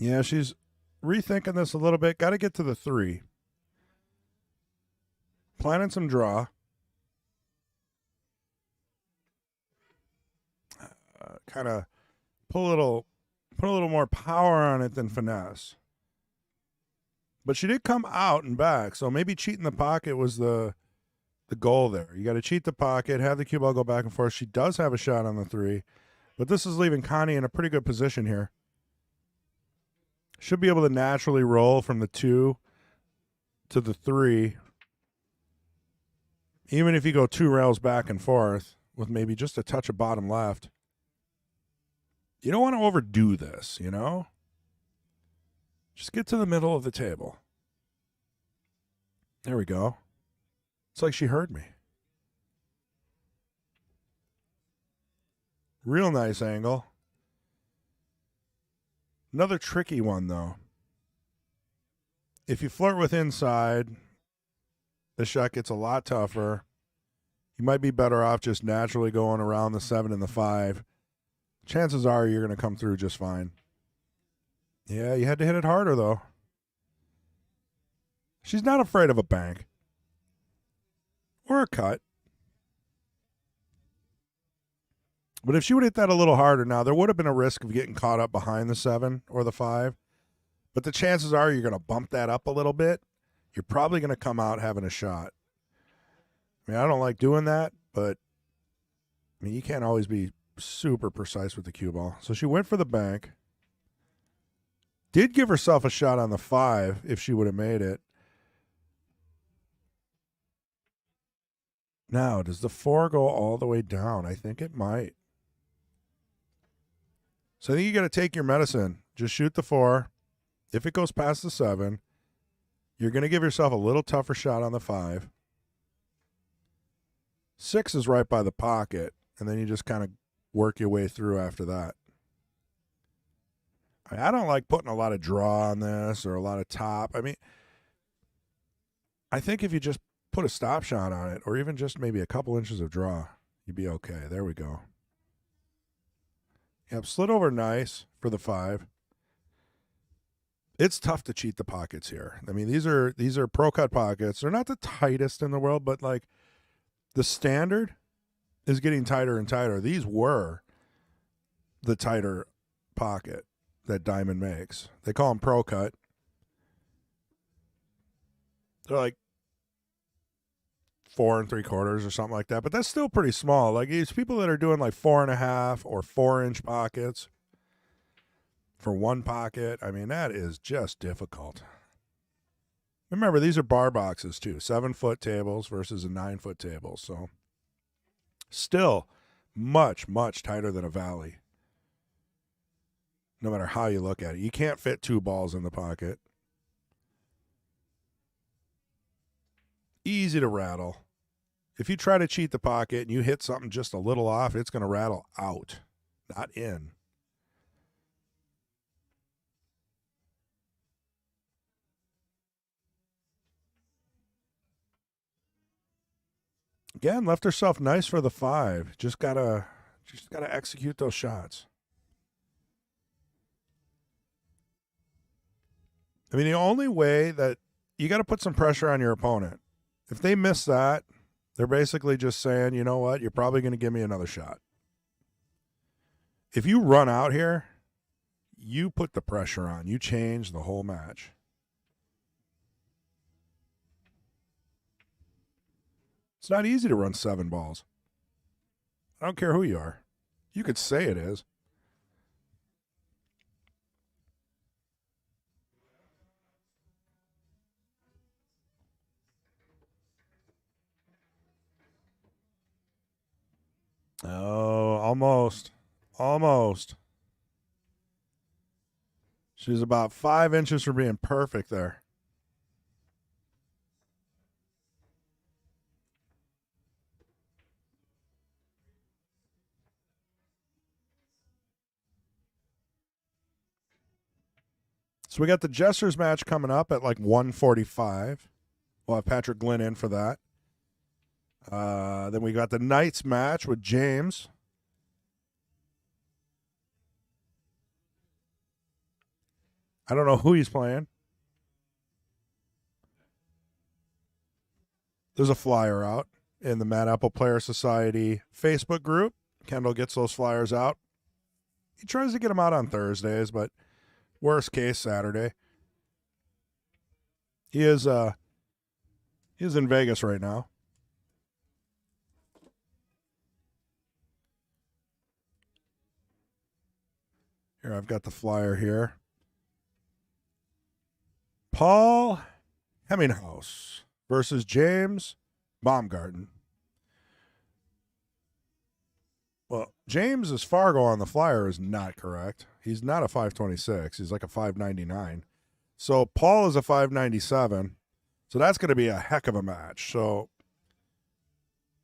Yeah, she's rethinking this a little bit. Got to get to the 3. Planning some draw. Kind of put a little more power on it than finesse. But she did come out and back, so maybe cheating the pocket was the goal there. You got to cheat the pocket, have the cue ball go back and forth. She does have a shot on the 3, but this is leaving Connie in a pretty good position here. Should be able to naturally roll from the 2 to the 3, even if you go 2 rails back and forth with maybe just a touch of bottom left. You don't want to overdo this, you know? Just get to the middle of the table. There we go. It's like she heard me. Real nice angle. Another tricky one, though. If you flirt with inside, the shot gets a lot tougher. You might be better off just naturally going around the 7 and the 5. Chances are you're going to come through just fine. Yeah, you had to hit it harder, though. She's not afraid of a bank or a cut. But if she would hit that a little harder now, there would have been a risk of getting caught up behind the 7 or the 5. But the chances are you're going to bump that up a little bit. You're probably going to come out having a shot. I mean, I don't like doing that, but I mean, you can't always be super precise with the cue ball. So she went for the bank. Did give herself a shot on the 5 if she would have made it. Now, does the 4 go all the way down? I think it might. So I think you got to take your medicine. Just shoot the 4. If it goes past the 7, You're going to give yourself a little tougher shot on the 5. 6 is right by the pocket, and then you just kind of work your way through after that. I don't like putting a lot of draw on this or a lot of top. I mean, I think if you just put a stop shot on it or even just maybe a couple inches of draw, you'd be okay. There we go. Yep, slid over nice for the 5. It's tough to cheat the pockets here. I mean, these are pro cut pockets. They're not the tightest in the world, but like the standard is getting tighter and tighter. These were the tighter pocket that Diamond makes. They call them pro cut. They're like 4 3/4 or something like that, but that's still pretty small. Like these people that are doing like 4.5 or 4-inch pockets for one pocket, I mean, that is just difficult. Remember, these are bar boxes too, 7-foot tables versus a 9-foot table. So still much, much tighter than a Valley. No matter how you look at it. You can't fit 2 balls in the pocket. Easy to rattle. If you try to cheat the pocket and you hit something just a little off, it's going to rattle out, not in. Again, left herself nice for the 5. Just gotta execute those shots. I mean, the only way that you got to put some pressure on your opponent. If they miss that, they're basically just saying, you know what, you're probably going to give me another shot. If you run out here, you put the pressure on. You change the whole match. It's not easy to run 7 balls. I don't care who you are. You could say it is. Oh, almost. Almost. She's about 5 inches from being perfect there. So we got the Jesters match coming up at like 1:45. We'll have Patrick Glynn in for that. Then we got the Knights match with James. I don't know who he's playing. There's a flyer out in the Mad Apple Player Society Facebook group. Kendall gets those flyers out. He tries to get them out on Thursdays, but worst case, Saturday. He is in Vegas right now. Here, I've got the flyer here. Paul Hemminghaus versus James Baumgarten. Well, James's Fargo on the flyer is not correct. He's not a 526. He's like a 599. So Paul is a 597. So that's going to be a heck of a match. So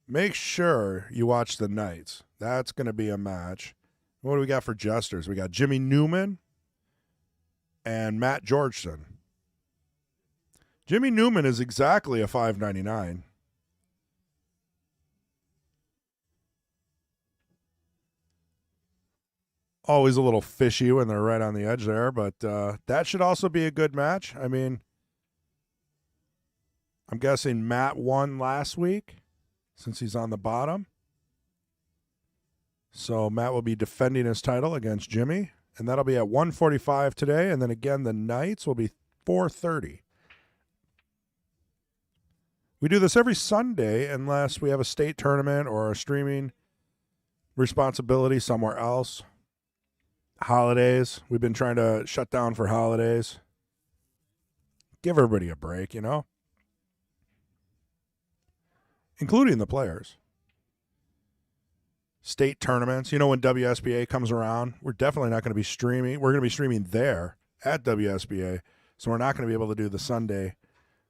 make sure you watch the Knights. That's going to be a match. What do we got for Jesters? We got Jimmy Newman and Matt Georgeson. Jimmy Newman is exactly a 599. Always a little fishy when they're right on the edge there, but that should also be a good match. I mean, I'm guessing Matt won last week since he's on the bottom. So Matt will be defending his title against Jimmy, and that'll be at 1:45 today, and then again the Knights will be 4:30. We do this every Sunday unless we have a state tournament or a streaming responsibility somewhere else. Holidays. We've been trying to shut down for holidays. Give everybody a break, you know? Including the players. State tournaments. You know, when WSBA comes around, we're definitely not going to be streaming. We're going to be streaming there at WSBA. So we're not going to be able to do the Sunday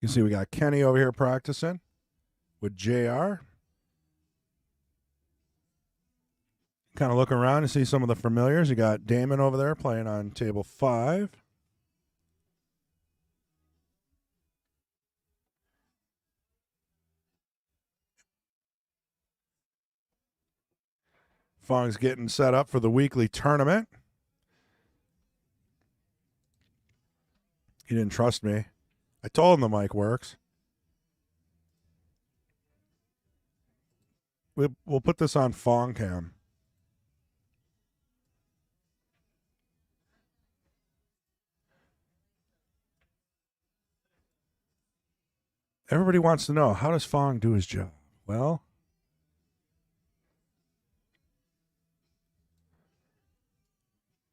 You can see we got Kenny over here practicing with JR. Kind of look around and see some of the familiars. You got Damon over there playing on table 5. Fong's getting set up for the weekly tournament. He didn't trust me. I told him the mic works. We'll put this on Fong Cam. Everybody wants to know, how does Fong do his job? Well,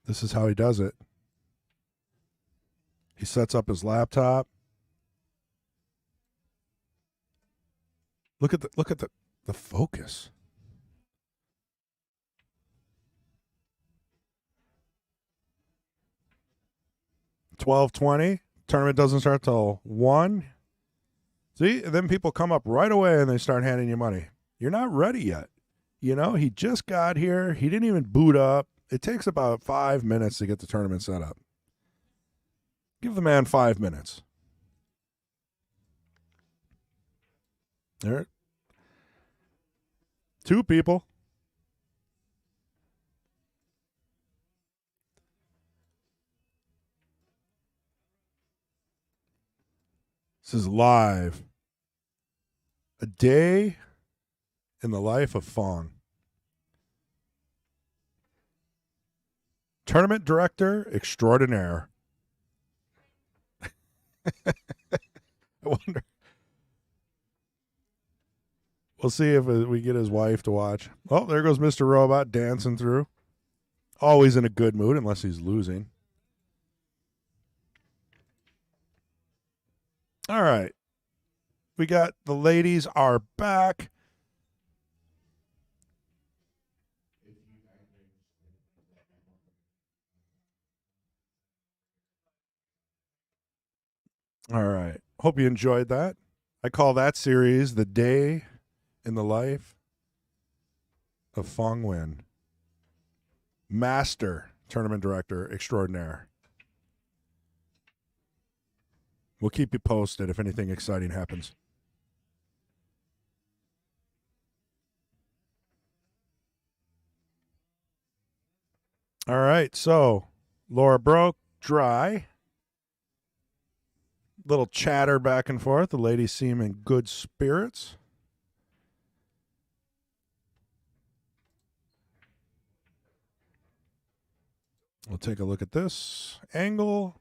this is how he does it. He sets up his laptop. Look at the focus. $12.20. Tournament doesn't start till 1. See, and then people come up right away and they start handing you money. You're not ready yet. You know, he just got here. He didn't even boot up. It takes about 5 minutes to get the tournament set up. Give the man 5 minutes. There. 2 people. This is live. A day in the life of Fong. Tournament director extraordinaire. I wonder. We'll see if we get his wife to watch. Oh, there goes Mr. Robot dancing through. Always in a good mood unless he's losing. All right. We got the ladies are back. All right. Hope you enjoyed that. I call that series The Day in the Life of Fong Win. Master Tournament Director Extraordinaire. We'll keep you posted if anything exciting happens. All right, so Laura broke dry. Little chatter back and forth. The ladies seem in good spirits. We'll take a look at this angle.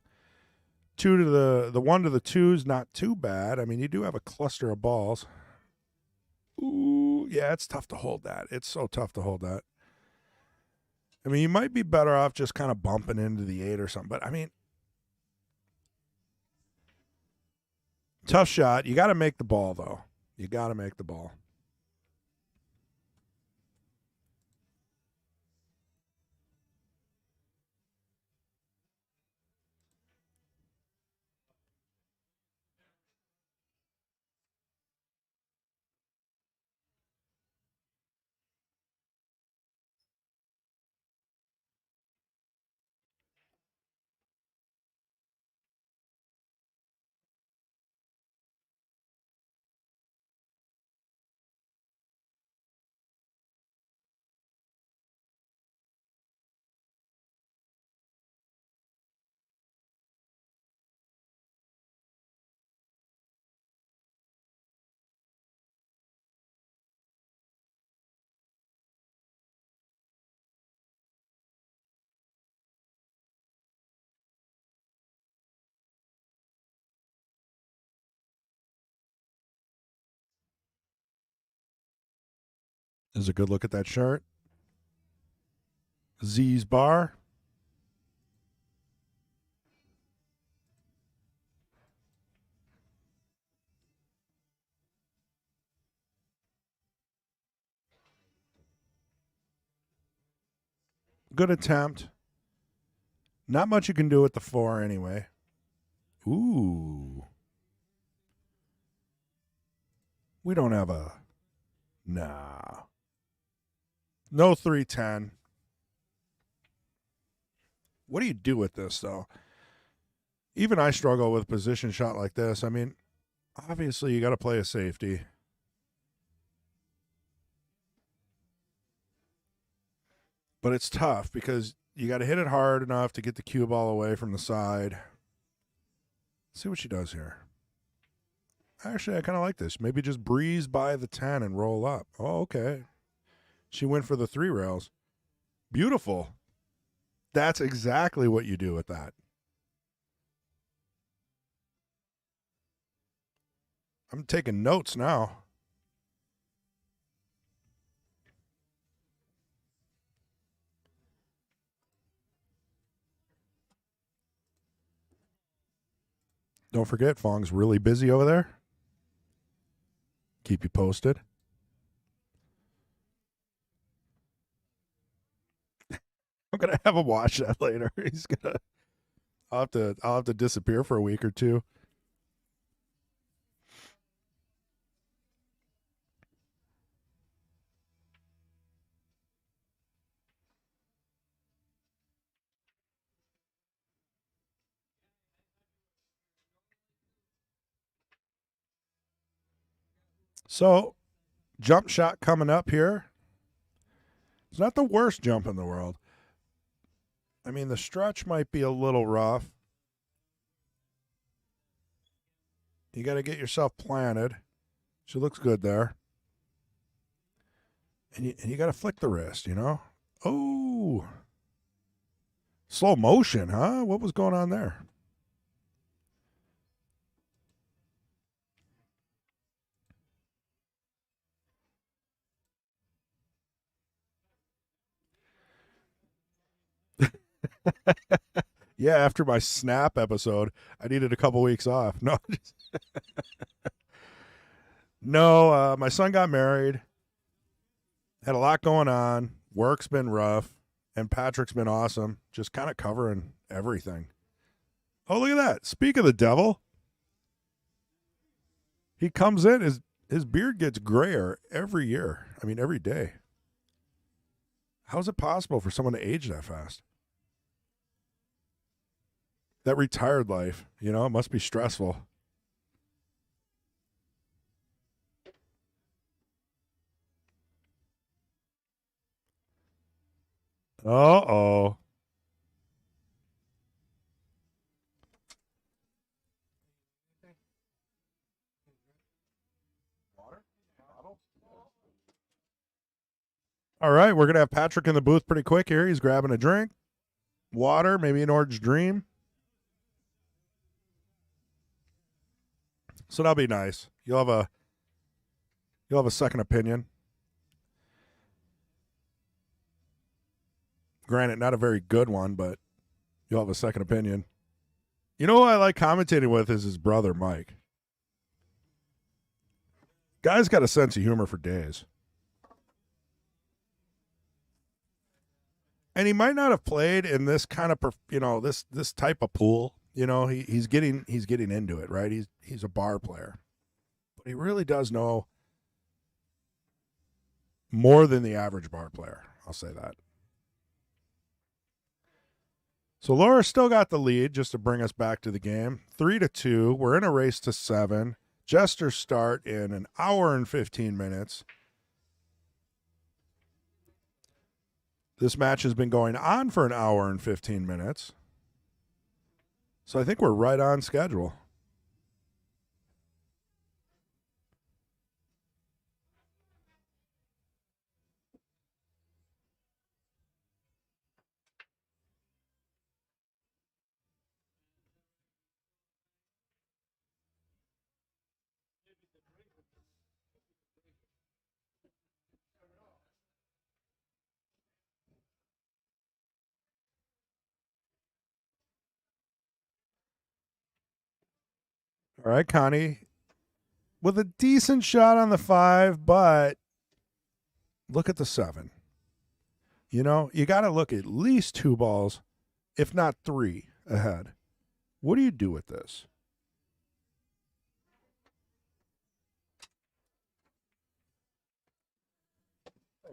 2 to the 1 to the 2 is not too bad. I mean, you do have a cluster of balls. Ooh, yeah, it's tough to hold that. It's so tough to hold that. I mean, you might be better off just kind of bumping into the 8 or something. But, I mean, tough shot. You got to make the ball, though. You got to make the ball. Is a good look at that shirt. Z's bar. Good attempt. Not much you can do with the 4 anyway. Ooh. We don't have a. Nah. No 310. What do you do with this, though? Even I struggle with a position shot like this. I mean, obviously, you got to play a safety. But it's tough because you got to hit it hard enough to get the cue ball away from the side. Let's see what she does here. Actually, I kind of like this. Maybe just breeze by the 10 and roll up. Oh, okay. She went for the 3 rails. Beautiful. That's exactly what you do with that. I'm taking notes now. Don't forget, Fong's really busy over there. Keep you posted. I'm gonna have him watch that later. He's gonna. I'll have to disappear for a week or two. So, jump shot coming up here. It's not the worst jump in the world. I mean, the stretch might be a little rough. You got to get yourself planted. She looks good there. And you got to flick the wrist, you know? Oh. Slow motion, huh? What was going on there? Yeah, after my snap episode, I needed a couple weeks off. No, no. My son got married. Had a lot going on. Work's been rough, and Patrick's been awesome. Just kind of covering everything. Oh, look at that! Speak of the devil, he comes in. His beard gets grayer every year. I mean, every day. How's it possible for someone to age that fast? That retired life, you know, it must be stressful. Uh-oh. All right, we're going to have Patrick in the booth pretty quick here. He's grabbing a drink, water, maybe an orange dream. So that'll be nice. You'll have a second opinion. Granted, not a very good one, but you'll have a second opinion. You know who I like commentating with is his brother, Mike. Guy's got a sense of humor for days. And he might not have played in this kind of, this type of pool. You know, he's getting into it, right? He's a bar player. But he really does know more than the average bar player. I'll say that. So Laura still got the lead, just to bring us back to the game. 3-2. We're in a race to 7. Jesters start in an hour and 15 minutes. This match has been going on for an hour and 15 minutes. So I think we're right on schedule. All right, Connie, with a decent shot on the 5, but look at the 7. You know, you got to look at least 2 balls, if not 3, ahead. What do you do with this?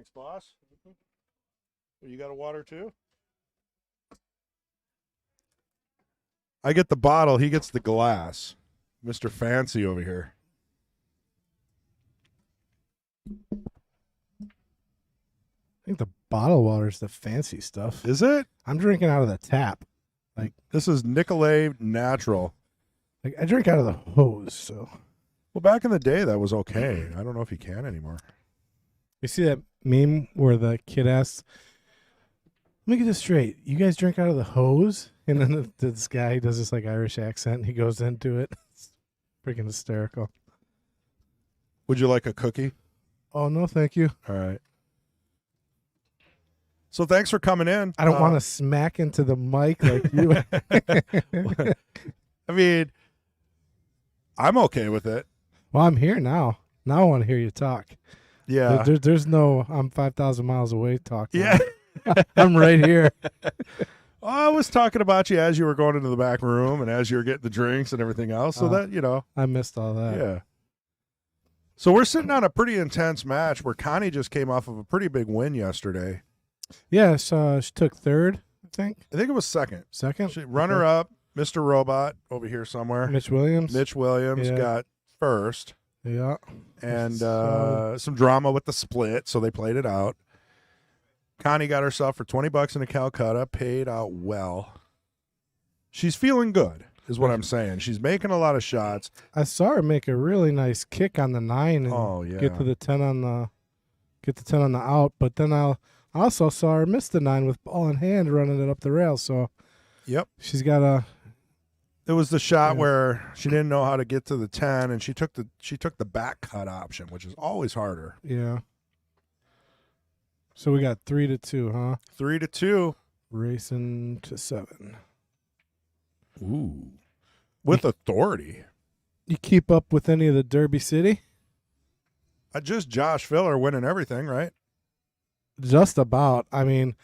Thanks, boss. You got a water too? I get the bottle. He gets the glass. Mr. Fancy over here. I think the bottled water is the fancy stuff. Is it? I'm drinking out of the tap. This is Nicolay Natural. Like I drink out of the hose. So Well, back in the day, that was okay. I don't know if you can anymore. you see that meme where the kid asks, "Let me get this straight. You guys drink out of the hose?" And then this guy does this like Irish accent. And he goes into it. It's freaking hysterical. Would you like a cookie? Oh no, thank you. All right. So thanks for coming in. I don't want to smack into the mic like you. I mean, I'm okay with it. Well, I'm here now. Now I want to hear you talk. Yeah. There's no I'm 5,000 miles away talk. Yeah. I'm right here. I was talking about you as you were going into the back room and as you were getting the drinks and everything else. So that, I missed all that. yeah. So we're sitting on a pretty intense match where Connie just came off of a pretty big win yesterday. Yeah, so she took third, I think. I think it was second. Second? Runner up, Mr. Robot over here somewhere. Mitch Williams. Mitch Williams Yeah. got first. Yeah. And So- some drama with the split, so they played it out. Connie got herself for $20 in a Calcutta, paid out well. She's feeling good, is what I'm saying. She's making a lot of shots. I saw her make a really nice kick on the 9 and Oh, yeah. get to the 10 on the out, but then I also saw her miss the 9 with ball in hand running it up the rail, so Yep. she's got a It was the shot Yeah. where she didn't know how to get to the 10, and she took the back cut option, which is always harder. yeah. So we got 3-2, huh? 3-2. Racing to 7. Ooh. With authority. You keep up with any of the Derby City? Just Josh Filler winning everything, right? Just about. I mean,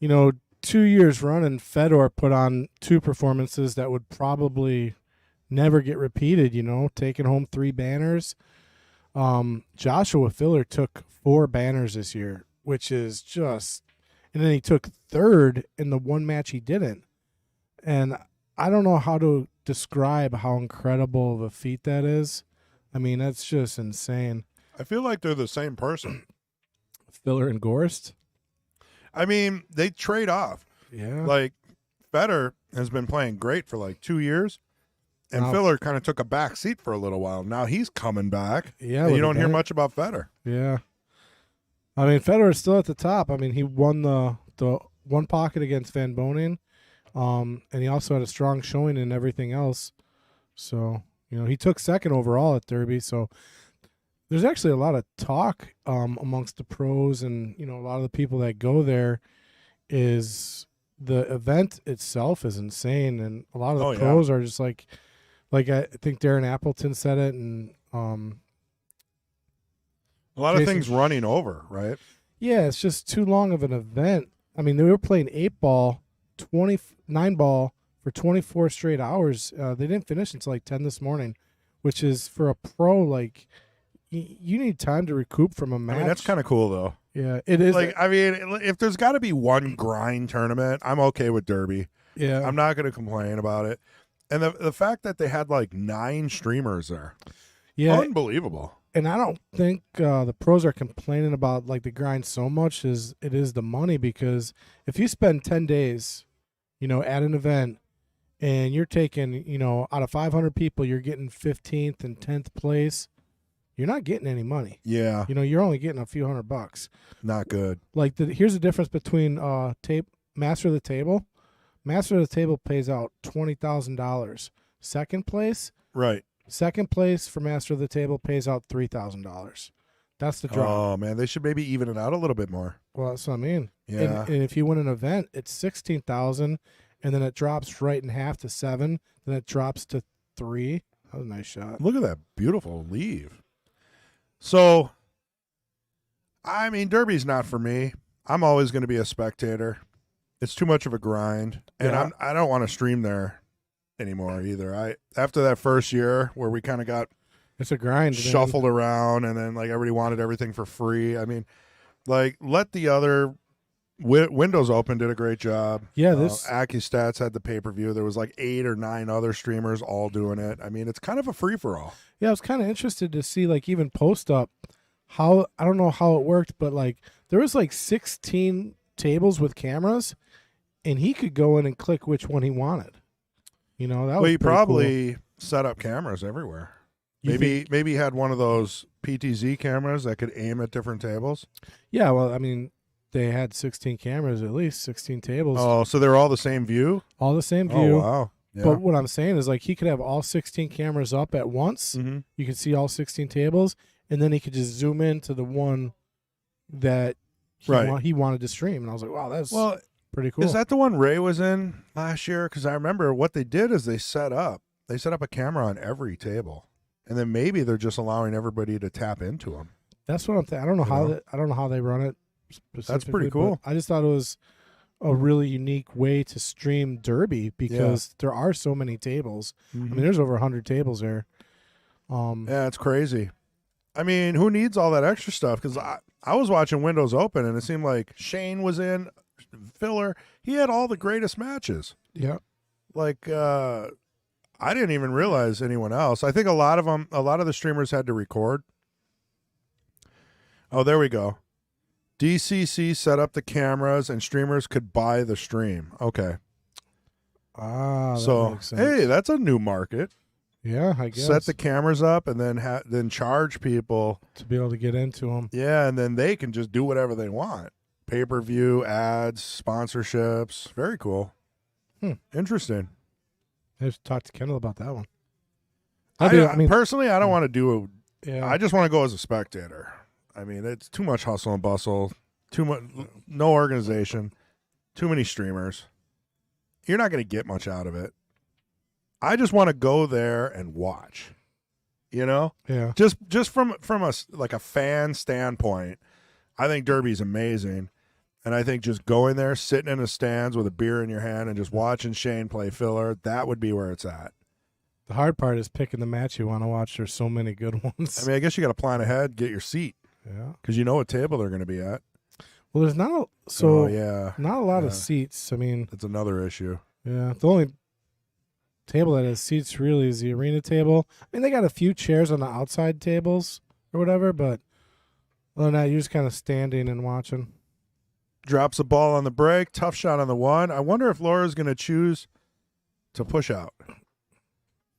2 years running, Fedor put on 2 performances that would probably never get repeated, taking home 3 banners. Joshua Filler took 4 banners this year, which is just, and then he took third in the one match he didn't. And I don't know how to describe how incredible of a feat that is. I mean, that's just insane. I feel like they're the same person. Filler and Gorst. I mean, they trade off. Yeah. Like, Federer has been playing great for like 2 years, and Wow. Filler kind of took a back seat for a little while. Now he's coming back, Yeah. and you with don't a hear bang. much about Federer. Yeah. I mean, Federer's still at the top. I mean, he won the one pocket against Van Bonen, and he also had a strong showing in everything else. So, he took second overall at Derby. So there's actually a lot of talk amongst the pros and, a lot of the people that go there is the event itself is insane. And a lot of the Oh, yeah. pros are just like I think Darren Appleton said it, and A lot of Jason- things running over, right? yeah, it's just too long of an event. I mean, they were playing 8-ball, 9-ball for 24 straight hours. They didn't finish until like 10 this morning, which is for a pro, like, you need time to recoup from a match. I mean, that's kind of cool, though. yeah, it is. Like, I mean, if there's got to be one grind tournament, I'm okay with Derby. yeah, I'm not going to complain about it. And the fact that they had like 9 streamers there, yeah. unbelievable. And I don't think the pros are complaining about like the grind so much as it is the money, because if you spend 10 days, at an event and you're taking, out of 500 people, you're getting 15th and 10th place, you're not getting any money. Yeah, You're only getting a few $100. not good. Like here's the difference between Master of the Table. Master of the Table pays out $20,000. Second place for Master of the Table pays out $3,000. That's the draw. Oh man, they should maybe even it out a little bit more. Well, that's what I mean. Yeah, And if you win an event, it's 16,000, and then it drops right in half to 7. Then it drops to 3. That was a nice shot. look at that beautiful leave. So, I mean, Derby's not for me. I'm always going to be a spectator. It's too much of a grind, and Yeah. I don't want to stream there anymore either. After that first year where we kind of got It's a grind. man. shuffled around, and then like everybody wanted everything for free. I mean, Like, let the other Windows Open did a great job. Yeah, this AccuStats had the pay-per-view. There was like 8 or 9 other streamers all doing it. I mean, it's kind of a free-for-all. Yeah, I was kind of interested to see, like, even post up how, I don't know how it worked, but like there was like 16 tables with cameras, and he could go in and click which one he wanted. You know, that Well, was he pretty probably set up cameras everywhere. You Maybe he had one of those PTZ cameras that could aim at different tables. Yeah, well, I mean, they had 16 cameras, at least 16 tables, Oh, so they're all the same view? all the same view. Oh, wow. Yeah. But what I'm saying is, like, he could have all 16 cameras up at once. Mm-hmm. You could see all 16 tables, and then he could just zoom in to the one that he wanted to stream. And I was like, wow, that's pretty cool. Is that the one Ray was in last year? Because I remember what they did is they set up a camera on every table, and then maybe they're just allowing everybody to tap into them. That's what I'm thinking. I don't know how they run it specifically. That's pretty cool. I just thought it was a really unique way to stream Derby because there are so many tables. Mm-hmm. I mean, there's over 100 tables there. Yeah, it's crazy. I mean, who needs all that extra stuff? Because I was watching Windows Open, and it seemed like Shane was in filler. He had all the greatest matches. Yeah. Like, I didn't even realize anyone else. I think a lot of the streamers had to record. Oh, there we go. DCC set up the cameras, and streamers could buy the stream. Okay. That makes sense. Hey, that's a new market. Yeah, I guess. Set the cameras up and then charge people to be able to get into them. Yeah, and then they can just do whatever they want. Pay-per-view, ads, sponsorships. Very cool. Interesting. I have to talk to Kendall about that one. I mean, personally, I don't want to do Yeah. I just want to go as a spectator. I mean, it's too much hustle and bustle, too much, no organization, too many streamers. You're not going to get much out of it. I just want to go there and watch. You know? Yeah. Just from a fan standpoint, I think Derby's amazing. And I think just going there, sitting in the stands with a beer in your hand and just watching Shane play filler, that would be where it's at. The hard part is picking the match you want to watch. There's so many good ones. I mean, I guess you got to plan ahead, get your seat. Yeah. Because you know what table they're going to be at. Well, there's not not a lot of seats. I mean, that's another issue. Yeah. The only table that has seats really is the arena table. I mean, they got a few chairs on the outside tables or whatever, but other than that, you're just kind of standing and watching. Drops the ball on the break. Tough shot on the one. I wonder if Laura's going to choose to push out.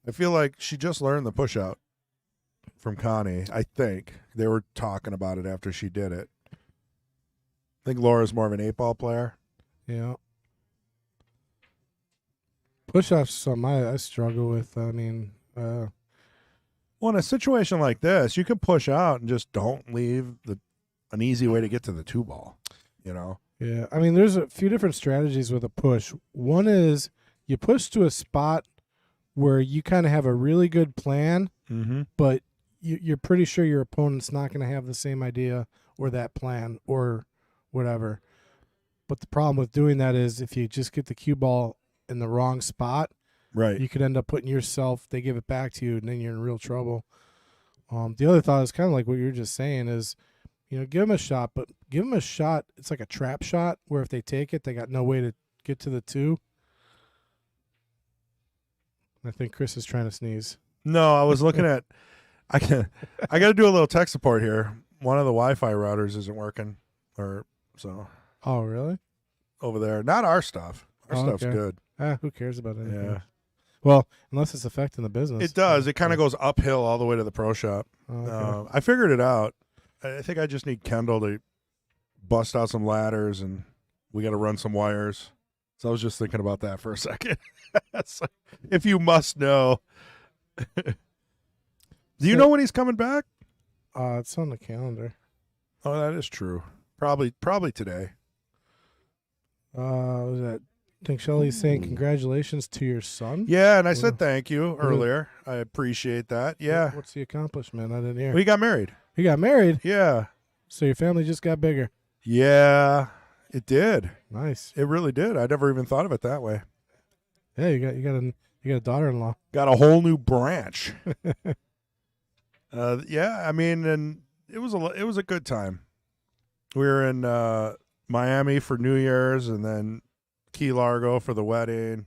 I feel like she just learned the push out from Connie. I think they were talking about it after she did it. I think Laura's more of an 8-ball player. Yeah. Push-offs something I struggle with. I mean, well, in a situation like this, you can push out and just don't leave an easy way to get to the 2-ball, you know? Yeah. I mean, there's a few different strategies with a push. One is you push to a spot where you kind of have a really good plan, but you're pretty sure your opponent's not going to have the same idea or that plan or whatever. But the problem with doing that is if you just get the cue ball in the wrong spot, right, you could end up putting yourself, they give it back to you, and then you're in real trouble. The other thought is kind of like what you're just saying is, you know, give them a shot, but give them a shot. It's like a trap shot where if they take it, they got no way to get to the 2. I think Chris is trying to sneeze. No, I was looking at. I got to do a little tech support here. One of the Wi-Fi routers isn't working, so. Oh, really? Over there, not our stuff. Our stuff's good. Who cares about anything? Yeah. Well, unless it's affecting the business. It does. It kind of goes uphill all the way to the pro shop. Okay. I figured it out. I think I just need Kendall to bust out some ladders, and we got to run some wires. So I was just thinking about that for a second. So, if you must know. Do you know when he's coming back? It's on the calendar. Oh, that is true. Probably today. Was that? I think Shelly's saying congratulations to your son. Yeah, and I said thank you earlier. I appreciate that. Yeah. What's the accomplishment? I didn't hear. Well, he got married. He got married? Yeah. So your family just got bigger. Yeah, it did. Nice. It really did. I never even thought of it that way. Yeah, you got a daughter-in-law. Got a whole new branch. Yeah, I mean, and it was a good time. We were in Miami for New Year's, and then Key Largo for the wedding.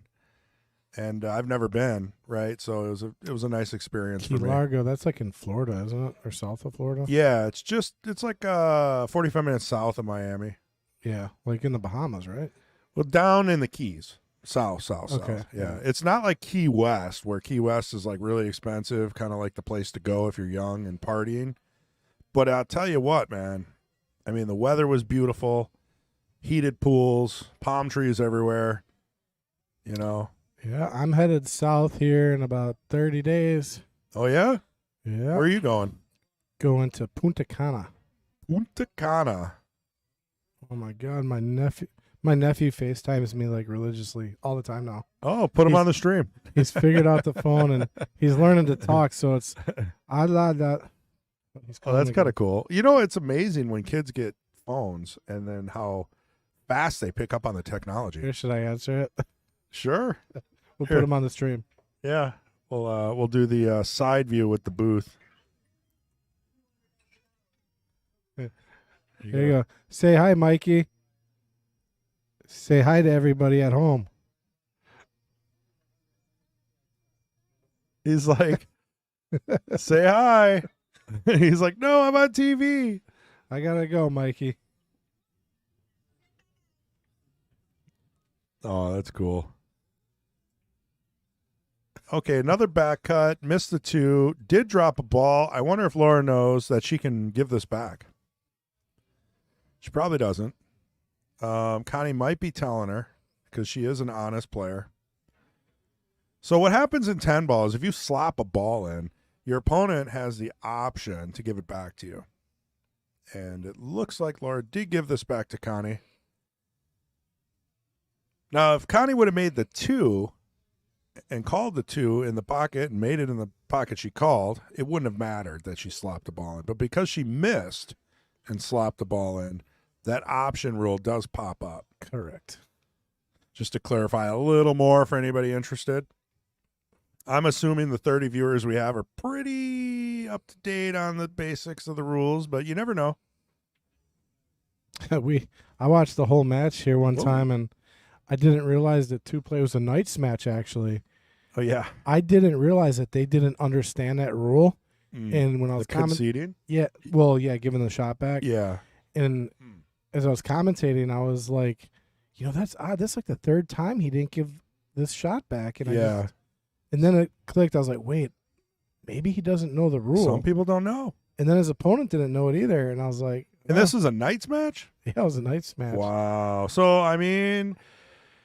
And I've never been, right? So it was a nice experience Key for me. Largo, that's like in Florida, isn't it? Or south of Florida? Yeah, it's like 45 minutes south of Miami. Yeah, like in the Bahamas, right? Well, down in the Keys, south. Okay, Yeah, it's not like Key West, where Key West is like really expensive, kind of like the place to go if you're young and partying. But I'll tell you what, man. I mean, the weather was beautiful, heated pools, palm trees everywhere. You know. Yeah, I'm headed south here in about 30 days. Oh yeah. Yeah. Where are you going? Going to Punta Cana. Punta Cana. Oh my God, my nephew FaceTimes me like religiously all the time now. Oh, put him He's- on the stream. He's figured out the phone and he's learning to talk, so it's I love that. Oh, that's kind of cool. You know, it's amazing when kids get phones and then how fast they pick up on the technology. Here, should I answer it? Sure. We'll Here. put him on the stream. Yeah. We'll do the side view with the booth. There you go. Say hi, Mikey. Say hi to everybody at home. He's like, say hi. He's like, no, I'm on TV. I gotta go, Mikey. Oh, that's cool. Okay, another back cut. Missed the 2. Did drop a ball. I wonder if Laura knows that she can give this back. She probably doesn't. Connie might be telling her because she is an honest player. So what happens in 10 ball is if you slap a ball in, your opponent has the option to give it back to you. And it looks like Laura did give this back to Connie. Now, if Connie would have made the 2 and called the 2 in the pocket and made it in the pocket she called, it wouldn't have mattered that she slopped the ball in. But because she missed and slopped the ball in, that option rule does pop up. Correct. Just to clarify a little more for anybody interested. I'm assuming the 30 viewers we have are pretty up to date on the basics of the rules, but you never know. I watched the whole match here one Whoa. time, and I didn't realize that 2-play was a Knights match, actually. Oh, yeah. I didn't realize that they didn't understand that rule. And when I was conceding? giving the shot back. Yeah. And as I was commentating, I was like, that's odd. That's like the third time he didn't give this shot back. And and then it clicked. I was like, wait, maybe he doesn't know the rule. Some people don't know. And then his opponent didn't know it either. And I was like, And this is a Knights match? yeah, it was a Knights match. Wow. So, I mean,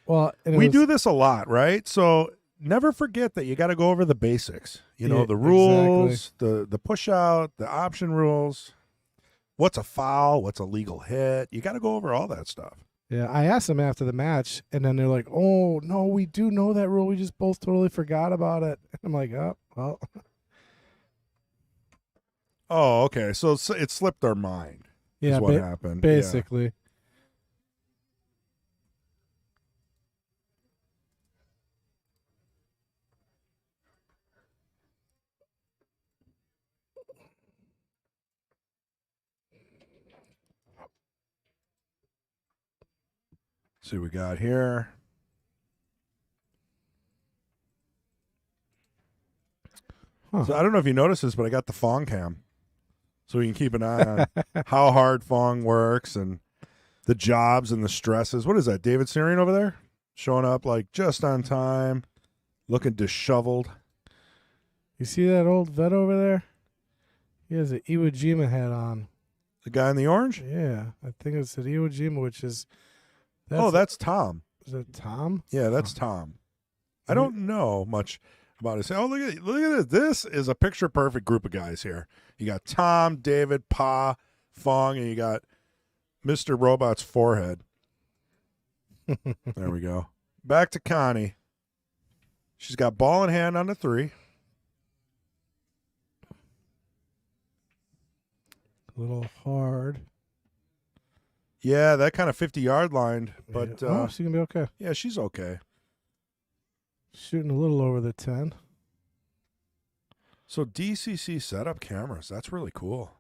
Well, and we do this a lot, right? So never forget that you got to go over the basics. The rules, the push out, the option rules. What's a foul? What's a legal hit? You got to go over all that stuff. Yeah, I asked them after the match, and then they're like, "Oh no, we do know that rule. We just both totally forgot about it." And I'm like, "Oh, well." Oh, okay. So it slipped our mind. Yeah, is what happened. basically. See what we got here. Huh. So I don't know if you noticed this, but I got the Fong cam. So we can keep an eye on how hard Fong works and the jobs and the stresses. What is that, David Syrian over there? Showing up like just on time, looking disheveled. You see that old vet over there? He has an Iwo Jima hat on. The guy in the orange? Yeah, I think it's at Iwo Jima, which is. That's Tom. Is it Tom? Yeah, that's Tom. I don't know much about his. Oh, look at this. This is a picture perfect group of guys here. You got Tom, David, Pa, Fong, and you got Mr. Robot's forehead. There we go. Back to Connie. She's got ball in hand on the 3. A little hard. Yeah, that kind of 50-yard line, but Yeah. She's gonna be okay. yeah, she's okay. Shooting a little over the 10. So DCC setup cameras, that's really cool.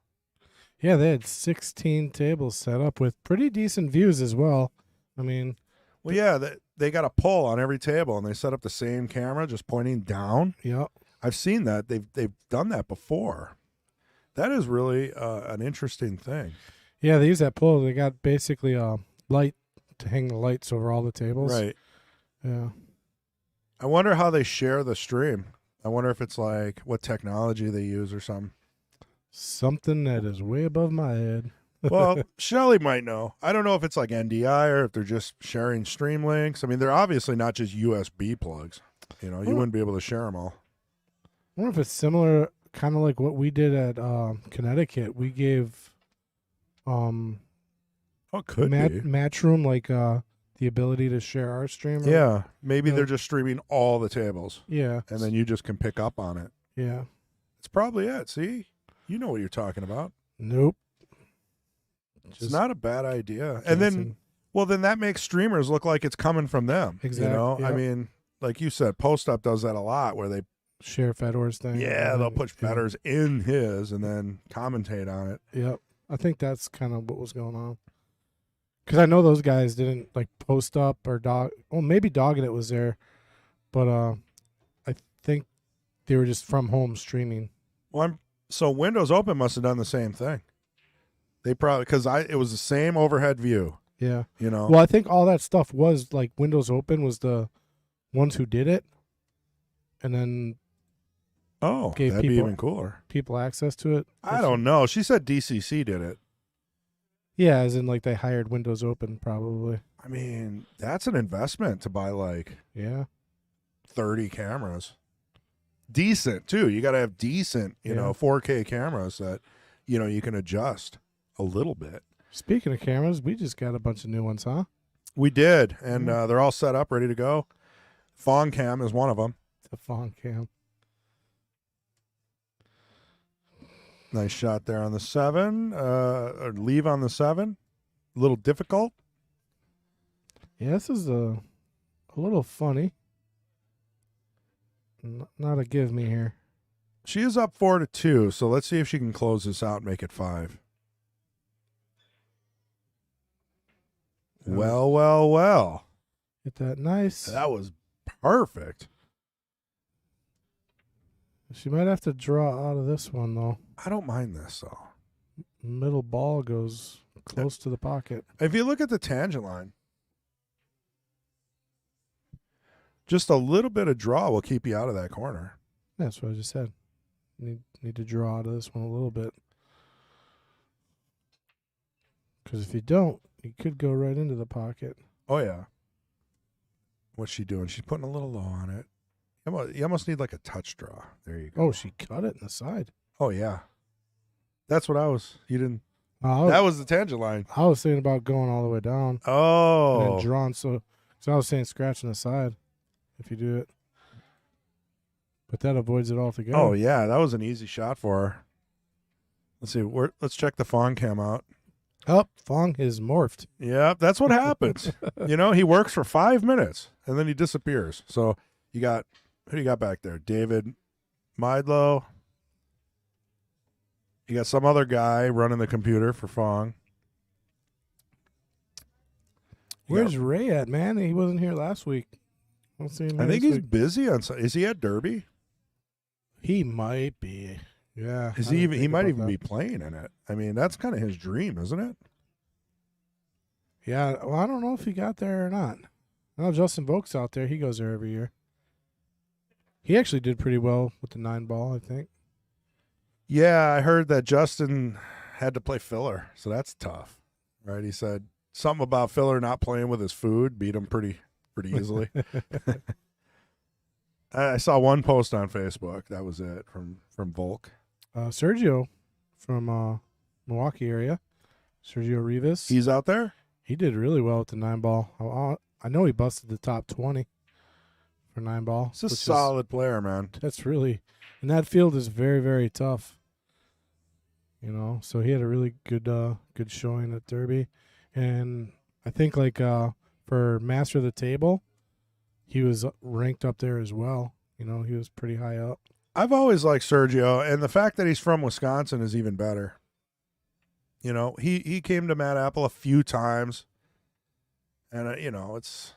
Yeah, they had 16 tables set up with pretty decent views as well. I mean, Well, yeah, they got a pole on every table, and they set up the same camera just pointing down. yeah, I've seen that. They've done that before. That is really an interesting thing. yeah, they use that pole. They got basically a light to hang the lights over all the tables. Right. Yeah. I wonder how they share the stream. I wonder if it's like what technology they use or something. Something that is way above my head. Well, Shelly might know. I don't know if it's like NDI or if they're just sharing stream links. I mean, they're obviously not just USB plugs. You know, you wouldn't be able to share them all. I wonder if it's similar, kind of like what we did at Connecticut. We gave Oh, it could be. Matchroom like the ability to share our stream. Yeah, maybe Yeah. they're just streaming all the tables, Yeah. and then you just can pick up on it. Yeah. It's probably it. See, you know what you're talking about. Nope. It's not a bad idea. And then, Johnson. well, then that makes streamers look like it's coming from them. Exactly, You know, I yep. mean, like you said, Post Up does that a lot, where they Share Fedor's thing. they'll put yeah. betters in his and then commentate on it. Yep. I think that's kind of what was going on. Because I know those guys didn't like Post Up or Dog. Well, maybe Dogging It was there, but I think they were just from home streaming. Well, so Windows Open must have done the same thing. They probably it was the same overhead view. Yeah. You know. Well, I think all that stuff was like Windows Open was the ones who did it, and then Oh, gave that'd be people- even cooler. people access to it. I don't know. She said DCC did it. Yeah, as in like they hired Windows Open probably. I mean, that's an investment to buy like Yeah. 30 cameras. Decent, too. You got to have decent, you Yeah. know, 4K cameras that, you know, you can adjust a little bit. Speaking of cameras, we just got a bunch of new ones, huh? We did, and Mhm. they're all set up, ready to go. Fawn Cam is one of them. The Fawn Cam. Nice shot there on the 7. Or leave on the 7. A little difficult. Yeah, this is a little funny. Not a give me here. She is up 4-2, so let's see if she can close this out and make it 5. Well, well, well. Get that nice. That was perfect. She might have to draw out of this one though. I don't mind this, though. Middle ball goes close to the pocket. If you look at the tangent line, just a little bit of draw will keep you out of that corner. That's what I just said. Need to draw out of this one a little bit. Because if you don't, you could go right into the pocket. Oh, yeah. What's she doing? She's putting a little low on it. You almost need like a touch draw. There you go. Oh, she cut it in the side. Oh, yeah. That's what I was. You didn't. Oh, That was the tangent line. I was thinking about going all the way down and Oh. then drawing. So I was saying scratching the side if you do it. But that avoids it altogether. Oh, yeah. That was an easy shot for her. Let's see. Let's check the Fawn Cam out. Oh, Fong is morphed. Yeah, that's what happens. You know, he works for 5 minutes and then he disappears. So you got, who do you got back there? David Midlow. You got some other guy running the computer for Fong. Where's Ray at, man? He wasn't here last week. I don't see him I here think this he's week. busy on. Is he at Derby? He might be. Yeah. Is I he didn't even? He think might about even that. be playing in it. I mean, that's kind of his dream, isn't it? Yeah. Well, I don't know if he got there or not. I know Justin Volk's out there. He goes there every year. He actually did pretty well with the 9 ball, I think. Yeah, I heard that Justin had to play filler, so that's tough, right? He said something about filler not playing with his food beat him pretty easily. I saw one post on Facebook. That was it from Volk. Sergio from Milwaukee area, Sergio Rivas. He's out there. He did really well with the 9 ball. I know he busted the top 20 for 9 ball. He's a which is- solid player, man. That's really, and that field is very, very tough. You know, so he had a really good showing at Derby, and I think like for Master of the Table, he was ranked up there as well. You know, he was pretty high up. I've always liked Sergio, and the fact that he's from Wisconsin is even better. You know, he came to Matt Apple a few times, and it's